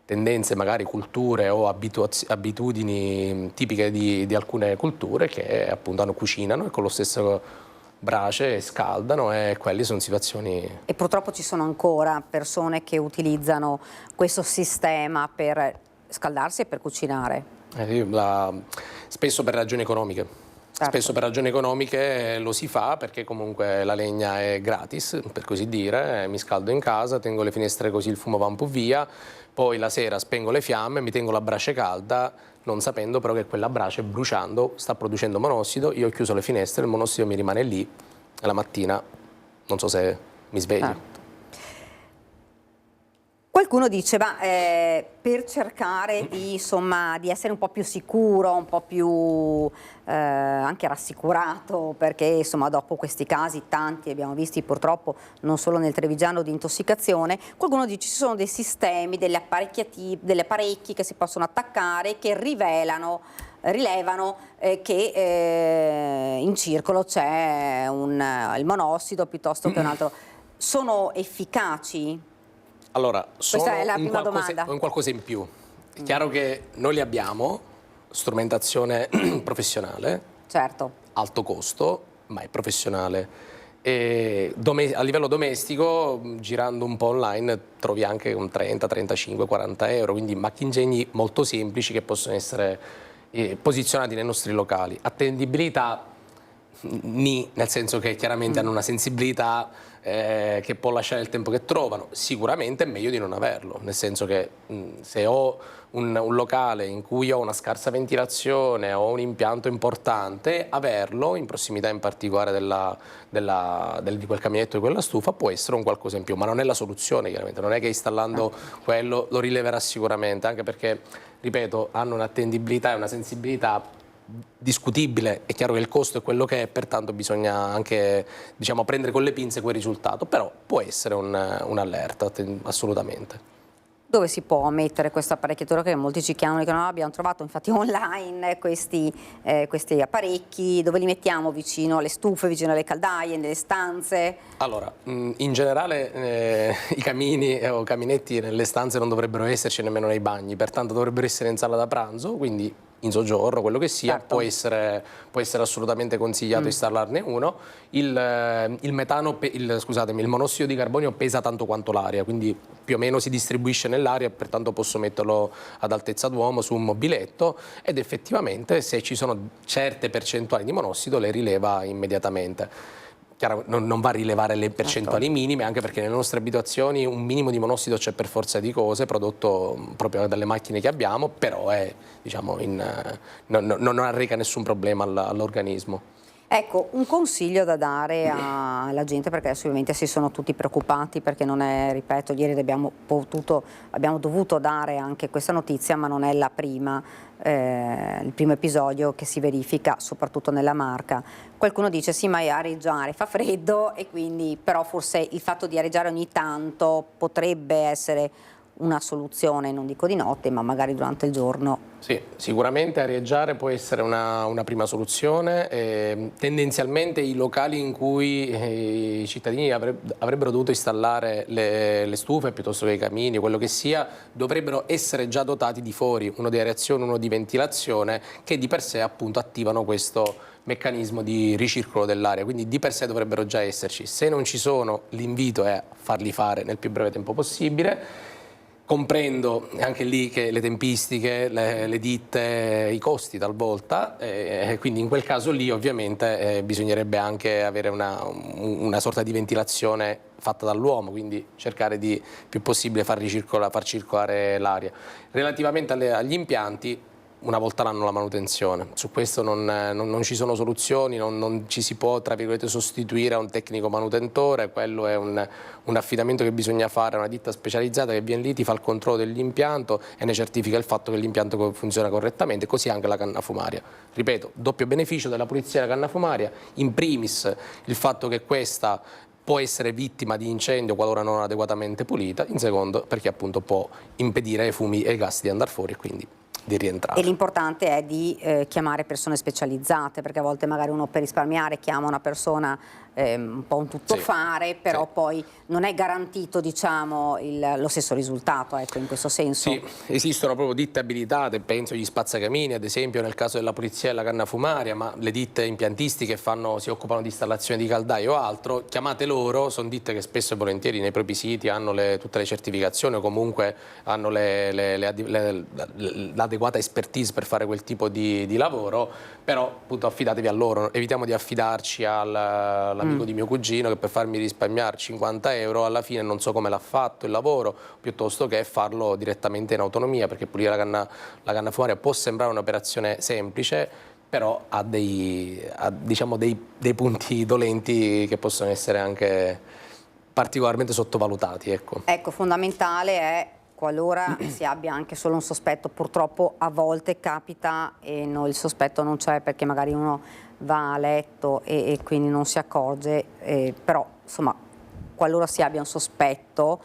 Tendenze, magari culture o abitudini tipiche di alcune culture che appunto cucinano e con lo stesso brace scaldano, e quelle sono situazioni. E purtroppo ci sono ancora persone che utilizzano questo sistema per scaldarsi e per cucinare. Spesso per ragioni economiche. Certo. Spesso per ragioni economiche lo si fa perché comunque la legna è gratis, per così dire, mi scaldo in casa, tengo le finestre così il fumo va un po' via, poi la sera spengo le fiamme, mi tengo la brace calda, non sapendo però che quella brace bruciando sta producendo monossido, io ho chiuso le finestre, il monossido mi rimane lì e la mattina non so se mi sveglio. Qualcuno dice, ma per cercare di essere un po' più sicuro, un po' più anche rassicurato, perché insomma dopo questi casi, tanti abbiamo visti purtroppo non solo nel Trevigiano di intossicazione, qualcuno dice ci sono dei sistemi, degli apparecchi che si possono attaccare che rilevano che in circolo c'è il monossido piuttosto che un altro. Sono efficaci? Allora, Questa è la prima domanda. Un qualcosa in più. È chiaro che noi li abbiamo, strumentazione professionale, certo, alto costo, ma è professionale. E a livello domestico, girando un po' online, trovi anche un 30, 35, 40 euro, quindi macchingegni molto semplici che possono essere posizionati nei nostri locali. Attendibilità, nel senso che chiaramente hanno una sensibilità che può lasciare il tempo che trovano. Sicuramente è meglio di non averlo, nel senso che se ho un locale in cui ho una scarsa ventilazione o un impianto importante, averlo in prossimità in particolare di quel caminetto, di quella stufa, può essere un qualcosa in più, ma non è la soluzione chiaramente, non è che installando quello lo rileverà sicuramente, anche perché, ripeto, hanno un'attendibilità e una sensibilità discutibile. È chiaro che il costo è quello che è, pertanto bisogna anche prendere con le pinze quel risultato, però può essere un'allerta, assolutamente. Dove si può mettere questa apparecchiatura, che molti ci chiamano e dicono no, abbiamo trovato infatti online questi apparecchi, dove li mettiamo? Vicino alle stufe, vicino alle caldaie, nelle stanze? Allora, in generale i camini o caminetti nelle stanze non dovrebbero esserci nemmeno nei bagni, pertanto dovrebbero essere in sala da pranzo, quindi in soggiorno, quello che sia, certo. può essere assolutamente consigliato installarne uno. Il monossido di carbonio pesa tanto quanto l'aria, quindi più o meno si distribuisce nell'aria, pertanto posso metterlo ad altezza d'uomo su un mobiletto, ed effettivamente se ci sono certe percentuali di monossido le rileva immediatamente. Chiaro, non va a rilevare le percentuali minime, anche perché nelle nostre abitazioni un minimo di monossido c'è per forza di cose, prodotto proprio dalle macchine che abbiamo, però è, non arreca nessun problema all'organismo. Ecco, un consiglio da dare alla gente, perché adesso ovviamente si sono tutti preoccupati, perché non è, ripeto, ieri abbiamo dovuto dare anche questa notizia, ma non è la prima. il primo episodio che si verifica soprattutto nella Marca. Qualcuno dice sì, ma è areggiare, fa freddo, e quindi però forse il fatto di areggiare ogni tanto potrebbe essere una soluzione, non dico di notte, ma magari durante il giorno. Sì, sicuramente areggiare può essere una prima soluzione. Tendenzialmente i locali in cui i cittadini avrebbero dovuto installare le stufe piuttosto che i camini, quello che sia, dovrebbero essere già dotati di fori, uno di areazione, uno di ventilazione, che di per sé appunto attivano questo meccanismo di ricircolo dell'aria, quindi di per sé dovrebbero già esserci. Se non ci sono, l'invito è a farli fare nel più breve tempo possibile. Comprendo anche lì che le tempistiche, le ditte, i costi talvolta, quindi in quel caso lì ovviamente bisognerebbe anche avere una sorta di ventilazione fatta dall'uomo, quindi cercare di più possibile far circolare l'aria. Relativamente agli impianti, una volta l'anno la manutenzione, su questo non ci sono soluzioni, non ci si può tra virgolette sostituire a un tecnico manutentore, quello è un affidamento che bisogna fare a una ditta specializzata che viene lì, ti fa il controllo dell'impianto e ne certifica il fatto che l'impianto funziona correttamente, così anche la canna fumaria. Ripeto, doppio beneficio della pulizia della canna fumaria, in primis il fatto che questa può essere vittima di incendio qualora non adeguatamente pulita, in secondo perché appunto può impedire ai fumi e ai gas di andare fuori e quindi di rientrare. E l'importante è di chiamare persone specializzate, perché a volte magari uno per risparmiare chiama una persona un po' un tuttofare, però poi non è garantito, diciamo, lo stesso risultato, ecco, in questo senso. Sì, esistono proprio ditte abilitate, penso agli spazzacamini, ad esempio nel caso della pulizia della canna fumaria, ma le ditte impiantisti che si occupano di installazione di caldaie o altro, chiamate loro, sono ditte che spesso e volentieri nei propri siti hanno tutte le certificazioni o comunque hanno l'adeguata expertise per fare quel tipo di lavoro, però appunto affidatevi a loro, evitiamo di affidarci all'amico di mio cugino che per farmi risparmiare 50 euro alla fine non so come l'ha fatto il lavoro, piuttosto che farlo direttamente in autonomia, perché pulire la canna fumaria può sembrare un'operazione semplice, però ha diciamo dei punti dolenti che possono essere anche particolarmente sottovalutati. Ecco, fondamentale è, qualora si abbia anche solo un sospetto, purtroppo a volte capita e il sospetto non c'è perché magari uno va a letto e quindi non si accorge, però insomma qualora si abbia un sospetto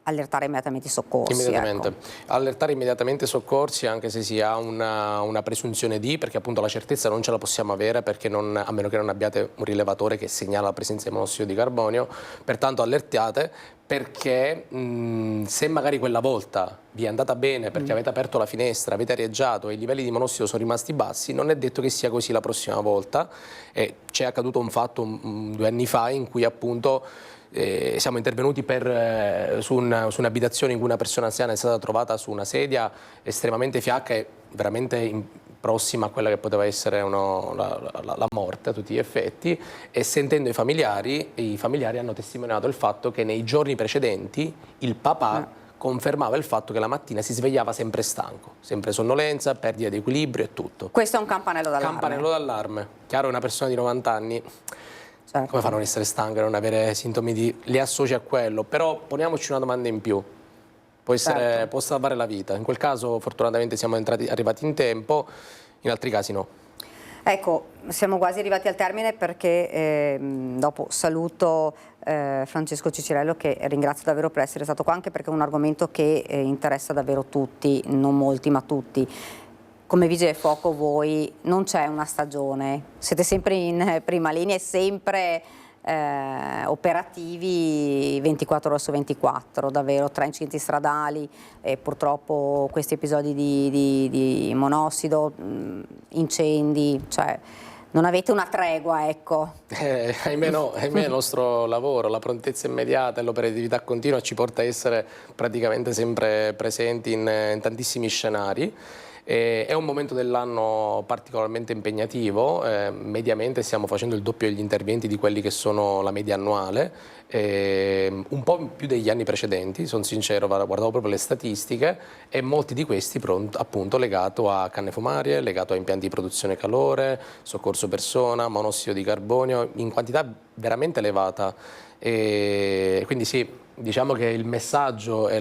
allertare immediatamente i soccorsi. Immediatamente. Ecco. Allertare immediatamente i soccorsi anche se si ha una presunzione perché appunto la certezza non ce la possiamo avere perché a meno che non abbiate un rilevatore che segnala la presenza di monossido di carbonio, pertanto allertate perché se magari quella volta vi è andata bene perché avete aperto la finestra, avete areggiato e i livelli di monossido sono rimasti bassi, non è detto che sia così la prossima volta. C'è accaduto un fatto 2 anni fa in cui appunto siamo intervenuti su un'abitazione in cui una persona anziana è stata trovata su una sedia estremamente fiacca e veramente prossima a quella che poteva essere la morte a tutti gli effetti, e sentendo i familiari hanno testimoniato il fatto che nei giorni precedenti il papà confermava il fatto che la mattina si svegliava sempre stanco, sempre sonnolenza, perdita di equilibrio e tutto. Questo è un campanello d'allarme. Campanello d'allarme. Chiaro, una persona di 90 anni... Certo. Come fa a non essere stanca e non avere sintomi li associ a quello? Però poniamoci una domanda in più. Può salvare la vita. In quel caso fortunatamente siamo arrivati in tempo, in altri casi no. Ecco, siamo quasi arrivati al termine perché dopo saluto Francesco Cicirello, che ringrazio davvero per essere stato qua, anche perché è un argomento che interessa davvero tutti, non molti ma tutti. Come Vigili del Fuoco voi non c'è una stagione, siete sempre in prima linea e sempre operativi 24 ore su 24, davvero, tra incidenti stradali, purtroppo questi episodi di monossido, incendi, cioè non avete una tregua, ecco. Ahimè no, ahimè il nostro lavoro, la prontezza immediata e l'operatività continua ci porta a essere praticamente sempre presenti in tantissimi scenari. È un momento dell'anno particolarmente impegnativo, mediamente stiamo facendo il doppio degli interventi di quelli che sono la media annuale, un po' più degli anni precedenti, sono sincero, guardavo proprio le statistiche, e molti di questi appunto legato a canne fumarie, legato a impianti di produzione calore, soccorso persona, monossido di carbonio, in quantità veramente elevata. Quindi sì, Diciamo che il messaggio e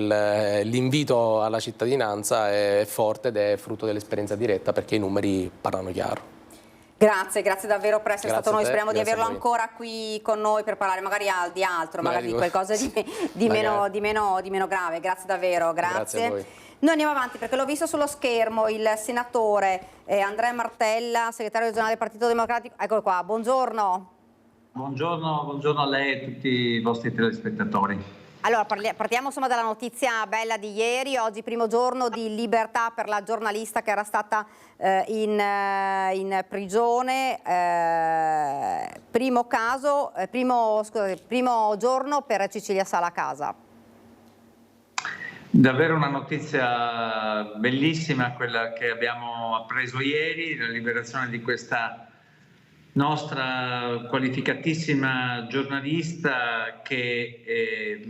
l'invito alla cittadinanza è forte ed è frutto dell'esperienza diretta, perché i numeri parlano chiaro. Grazie davvero per essere stato noi, speriamo di averlo a voi. ancora qui con noi per parlare magari di altro, magari di qualcosa di meno grave. Grazie davvero, Grazie a voi. Noi andiamo avanti perché l'ho visto sullo schermo il senatore Andrea Martella, segretario regionale del Partito Democratico. Eccolo qua, buongiorno. Buongiorno a lei e a tutti i vostri telespettatori. Allora, partiamo insomma dalla notizia bella di ieri. Oggi primo giorno di libertà per la giornalista che era stata in prigione. Primo giorno per Cecilia Salacasa. Davvero una notizia bellissima quella che abbiamo appreso ieri, la liberazione di questa nostra qualificatissima giornalista che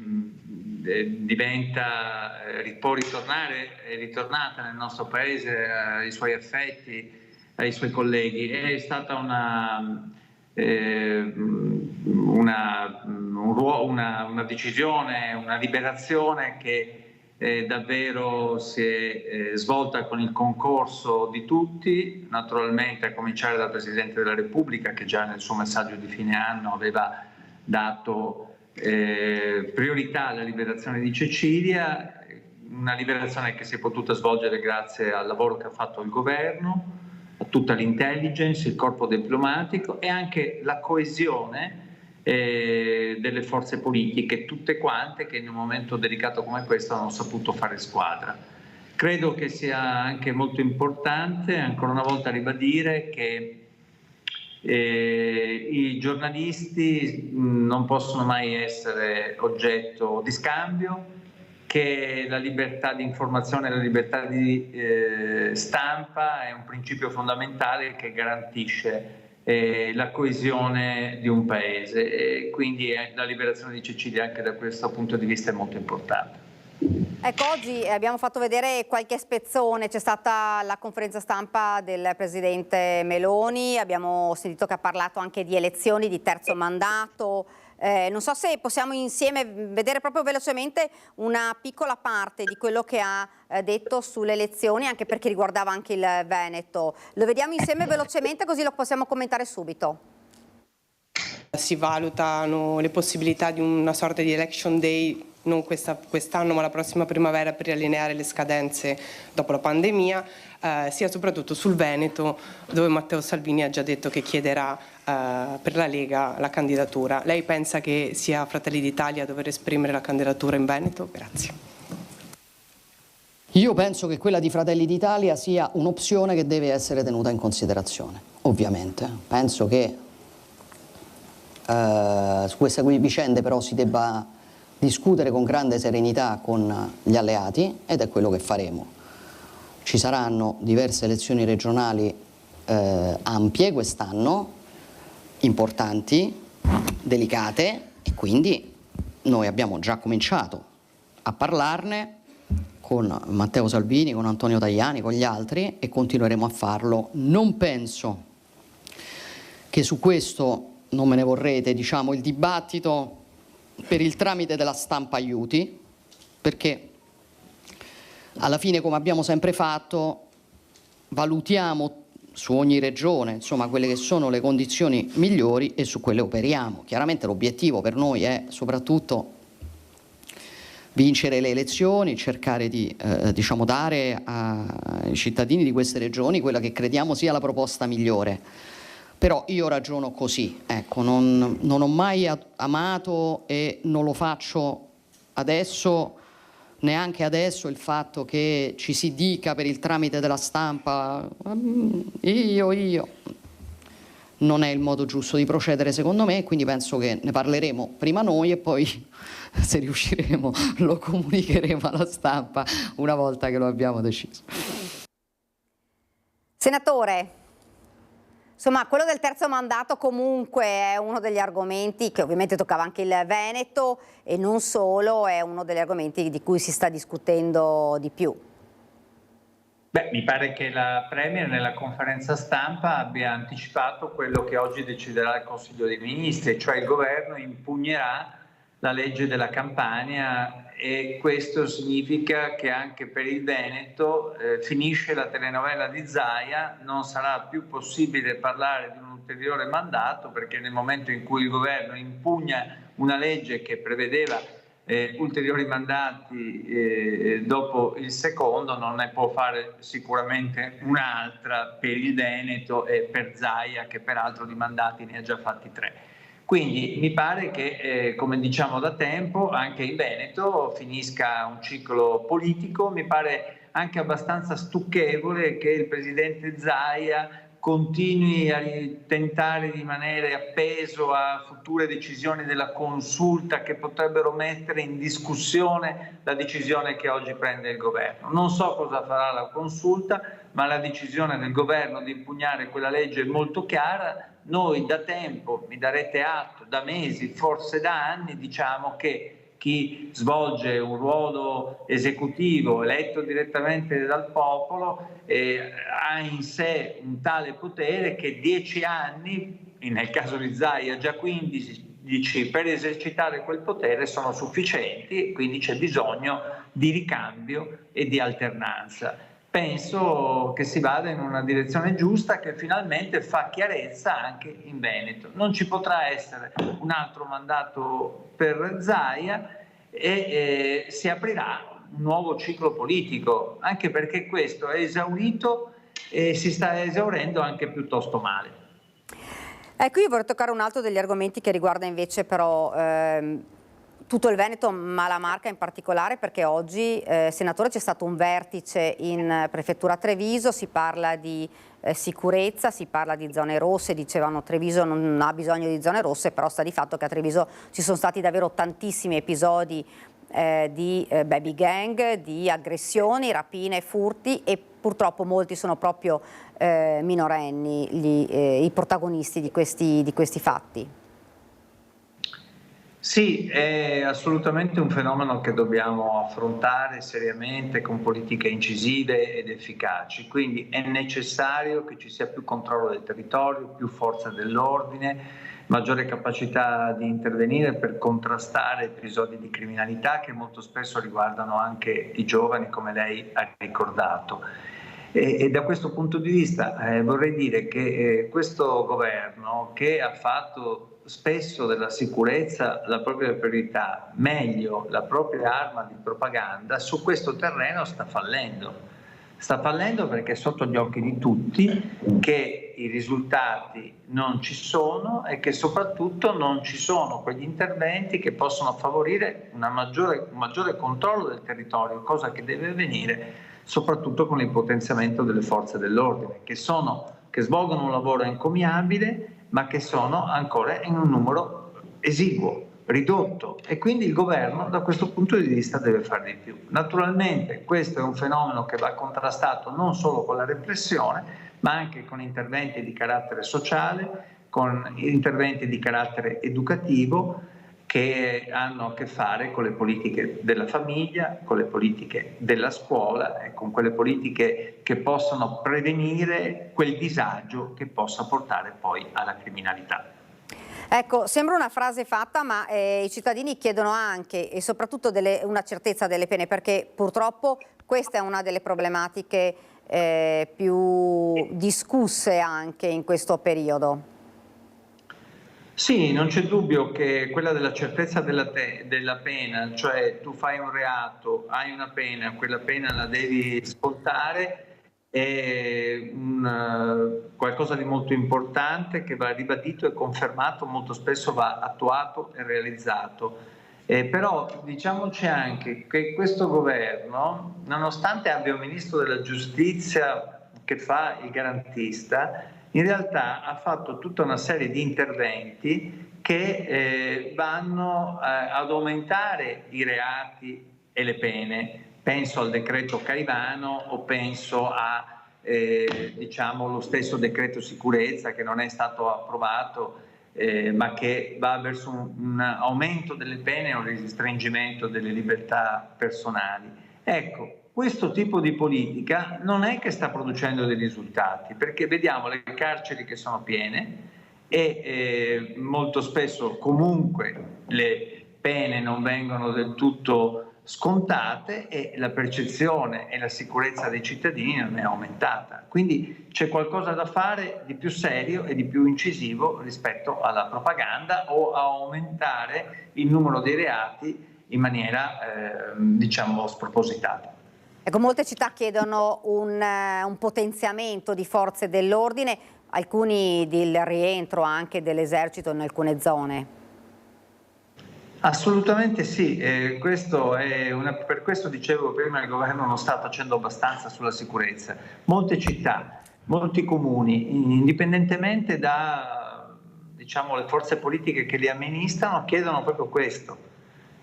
può è ritornata nel nostro paese ai suoi affetti, ai suoi colleghi. È stata una decisione, una liberazione che davvero si è svolta con il concorso di tutti, naturalmente a cominciare dal Presidente della Repubblica, che già nel suo messaggio di fine anno aveva dato priorità alla liberazione di Cecilia, una liberazione che si è potuta svolgere grazie al lavoro che ha fatto il governo, a tutta l'intelligence, il corpo diplomatico e anche la coesione delle forze politiche, tutte quante, che in un momento delicato come questo hanno saputo fare squadra. Credo che sia anche molto importante ancora una volta ribadire che i giornalisti non possono mai essere oggetto di scambio, che la libertà di informazione e la libertà di stampa è un principio fondamentale che garantisce la coesione di un paese, e quindi la liberazione di Cecilia anche da questo punto di vista è molto importante. Ecco, oggi abbiamo fatto vedere qualche spezzone, c'è stata la conferenza stampa del Presidente Meloni, abbiamo sentito che ha parlato anche di elezioni, di terzo mandato. Non so se possiamo insieme vedere proprio velocemente una piccola parte di quello che ha detto sulle elezioni, anche perché riguardava anche il Veneto. Lo vediamo insieme velocemente così lo possiamo commentare subito. Si valutano le possibilità di una sorta di election day, non quest'anno ma la prossima primavera, per riallineare le scadenze dopo la pandemia, sia soprattutto sul Veneto, dove Matteo Salvini ha già detto che chiederà per la Lega la candidatura. Lei pensa che sia Fratelli d'Italia a dover esprimere la candidatura in Veneto? Grazie. Io penso che quella di Fratelli d'Italia sia un'opzione che deve essere tenuta in considerazione, ovviamente. Penso che su queste vicende però si debba discutere con grande serenità con gli alleati, ed è quello che faremo. Ci saranno diverse elezioni regionali ampie quest'anno, importanti, delicate, e quindi noi abbiamo già cominciato a parlarne con Matteo Salvini, con Antonio Tajani, con gli altri, e continueremo a farlo. Non penso che su questo, non me ne vorrete, diciamo, il dibattito per il tramite della stampa aiuti, perché alla fine, come abbiamo sempre fatto, valutiamo su ogni regione, insomma, quelle che sono le condizioni migliori e su quelle operiamo. Chiaramente l'obiettivo per noi è soprattutto vincere le elezioni, cercare di diciamo, dare ai cittadini di queste regioni quella che crediamo sia la proposta migliore. Però io ragiono così, ecco, non ho mai amato e non lo faccio adesso, neanche adesso, il fatto che ci si dica per il tramite della stampa io. Non è il modo giusto di procedere, secondo me, quindi penso che ne parleremo prima noi e poi, se riusciremo, lo comunicheremo alla stampa una volta che lo abbiamo deciso. Senatore, insomma, quello del terzo mandato comunque è uno degli argomenti che ovviamente toccava anche il Veneto, e non solo, è uno degli argomenti di cui si sta discutendo di più. Beh, mi pare che la Premier nella conferenza stampa abbia anticipato quello che oggi deciderà il Consiglio dei Ministri, cioè il governo impugnerà la legge della Campania, e questo significa che anche per il Veneto finisce la telenovela di Zaia, non sarà più possibile parlare di un ulteriore mandato, perché nel momento in cui il governo impugna una legge che prevedeva ulteriori mandati dopo il secondo, non ne può fare sicuramente un'altra per il Veneto e per Zaia, che peraltro di mandati ne ha già fatti 3. Quindi mi pare che, come diciamo da tempo, anche in Veneto finisca un ciclo politico. Mi pare anche abbastanza stucchevole che il presidente Zaia continui a tentare di rimanere appeso a future decisioni della Consulta che potrebbero mettere in discussione la decisione che oggi prende il governo. Non so cosa farà la Consulta, ma la decisione del governo di impugnare quella legge è molto chiara. Noi da tempo, mi darete atto, da mesi, forse da anni, diciamo che chi svolge un ruolo esecutivo eletto direttamente dal popolo ha in sé un tale potere che 10 anni, nel caso di Zaia già 15, per esercitare quel potere sono sufficienti, quindi c'è bisogno di ricambio e di alternanza. Penso che si vada in una direzione giusta, che finalmente fa chiarezza anche in Veneto. Non ci potrà essere un altro mandato per Zaia e si aprirà un nuovo ciclo politico, anche perché questo è esaurito e si sta esaurendo anche piuttosto male. Ecco, io vorrei toccare un altro degli argomenti che riguarda invece però tutto il Veneto, ma la Marca in particolare, perché oggi, senatore, c'è stato un vertice in prefettura Treviso, si parla di sicurezza, si parla di zone rosse, dicevano Treviso non ha bisogno di zone rosse, però sta di fatto che a Treviso ci sono stati davvero tantissimi episodi di baby gang, di aggressioni, rapine, furti, e purtroppo molti sono proprio minorenni i protagonisti di questi fatti. Sì, è assolutamente un fenomeno che dobbiamo affrontare seriamente con politiche incisive ed efficaci, quindi è necessario che ci sia più controllo del territorio, più forza dell'ordine, maggiore capacità di intervenire per contrastare episodi di criminalità che molto spesso riguardano anche i giovani, come lei ha ricordato. E da questo punto di vista vorrei dire che questo governo, che ha fatto spesso della sicurezza la propria priorità, meglio la propria arma di propaganda, su questo terreno sta fallendo. Sta fallendo perché è sotto gli occhi di tutti che i risultati non ci sono e che soprattutto non ci sono quegli interventi che possono favorire un maggiore controllo del territorio, cosa che deve avvenire soprattutto con il potenziamento delle forze dell'ordine, che svolgono un lavoro encomiabile, ma che sono ancora in un numero esiguo, ridotto, e quindi il governo da questo punto di vista deve fare di più. Naturalmente questo è un fenomeno che va contrastato non solo con la repressione, ma anche con interventi di carattere sociale, con interventi di carattere educativo, che hanno a che fare con le politiche della famiglia, con le politiche della scuola e con quelle politiche che possono prevenire quel disagio che possa portare poi alla criminalità. Ecco, sembra una frase fatta, ma i cittadini chiedono anche e soprattutto una certezza delle pene, perché purtroppo questa è una delle problematiche più discusse anche in questo periodo. Sì, non c'è dubbio che quella della certezza della pena, cioè tu fai un reato, hai una pena, quella pena la devi scontare, è qualcosa di molto importante che va ribadito e confermato, molto spesso va attuato e realizzato. Però diciamoci anche che questo governo, nonostante abbia un ministro della giustizia che fa il garantista, in realtà ha fatto tutta una serie di interventi che vanno ad aumentare i reati e le pene. Penso al decreto Caivano o penso a lo stesso decreto sicurezza che non è stato approvato, ma che va verso un aumento delle pene o un restringimento delle libertà personali. Ecco, questo tipo di politica non è che sta producendo dei risultati, perché vediamo le carceri che sono piene e molto spesso comunque le pene non vengono del tutto scontate e la percezione e la sicurezza dei cittadini non è aumentata. Quindi c'è qualcosa da fare di più serio e di più incisivo rispetto alla propaganda o a aumentare il numero dei reati in maniera diciamo spropositata. Ecco, molte città chiedono un potenziamento di forze dell'ordine, alcuni del rientro anche dell'esercito in alcune zone. Assolutamente sì, per questo dicevo prima il governo non sta facendo abbastanza sulla sicurezza. Molte città, molti comuni, indipendentemente da diciamo, le forze politiche che li amministrano, chiedono proprio questo.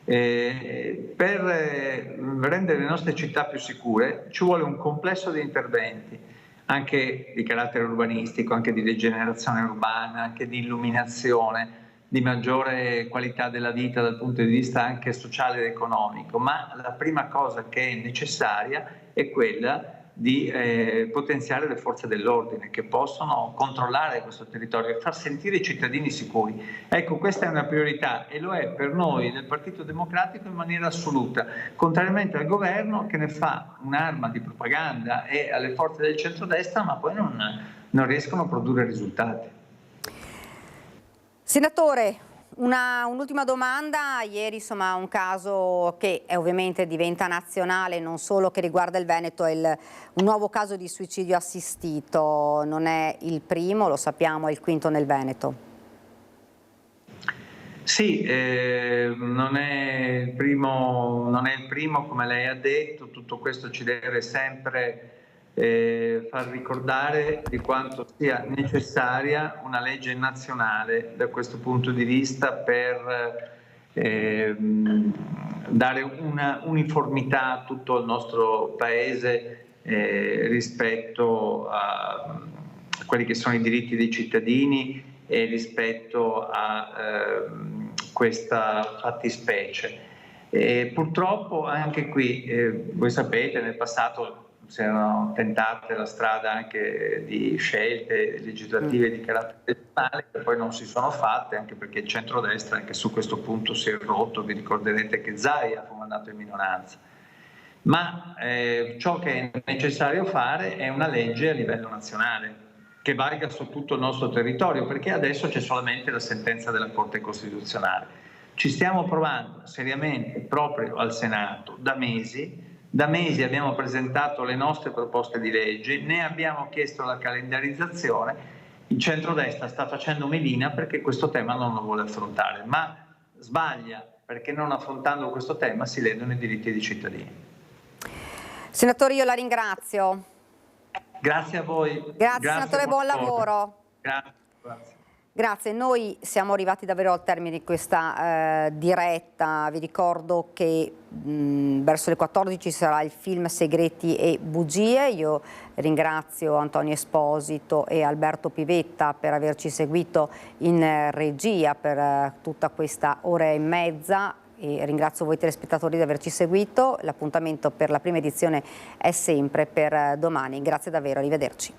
Per rendere le nostre città più sicure ci vuole un complesso di interventi, anche di carattere urbanistico, anche di rigenerazione urbana, anche di illuminazione, di maggiore qualità della vita dal punto di vista anche sociale ed economico, ma la prima cosa che è necessaria è quella di potenziare le forze dell'ordine che possono controllare questo territorio e far sentire i cittadini sicuri. Ecco, questa è una priorità e lo è per noi del Partito Democratico in maniera assoluta, contrariamente al governo che ne fa un'arma di propaganda e alle forze del centrodestra, ma poi non riescono a produrre risultati. Senatore, un'ultima domanda. Ieri insomma un caso che ovviamente diventa nazionale, non solo che riguarda il Veneto, è un nuovo caso di suicidio assistito. Non è il primo, lo sappiamo, è il quinto nel Veneto. Sì, non è il primo come lei ha detto, tutto questo ci deve sempre far ricordare di quanto sia necessaria una legge nazionale da questo punto di vista per dare una uniformità a tutto il nostro paese rispetto a quelli che sono i diritti dei cittadini e rispetto a questa fattispecie. Purtroppo anche qui, voi sapete, nel passato si erano tentate la strada anche di scelte legislative di carattere nazionale che poi non si sono fatte, anche perché il centrodestra anche su questo punto si è rotto. Vi ricorderete che Zaia fu mandato in minoranza. Ma ciò che è necessario fare è una legge a livello nazionale che valga su tutto il nostro territorio, perché adesso c'è solamente la sentenza della Corte Costituzionale. Ci stiamo provando seriamente proprio al Senato da mesi. Da mesi abbiamo presentato le nostre proposte di legge, ne abbiamo chiesto la calendarizzazione, il centrodestra sta facendo melina perché questo tema non lo vuole affrontare, ma sbaglia perché non affrontando questo tema si ledono i diritti dei cittadini. Senatore, io la ringrazio. Grazie a voi. Grazie senatore, buon lavoro. Grazie. Grazie, noi siamo arrivati davvero al termine di questa diretta. Vi ricordo che verso le 14 sarà il film Segreti e bugie. Io ringrazio Antonio Esposito e Alberto Pivetta per averci seguito in regia per tutta questa ora e mezza. E ringrazio voi telespettatori di averci seguito. L'appuntamento per la prima edizione è sempre per domani. Grazie davvero, arrivederci.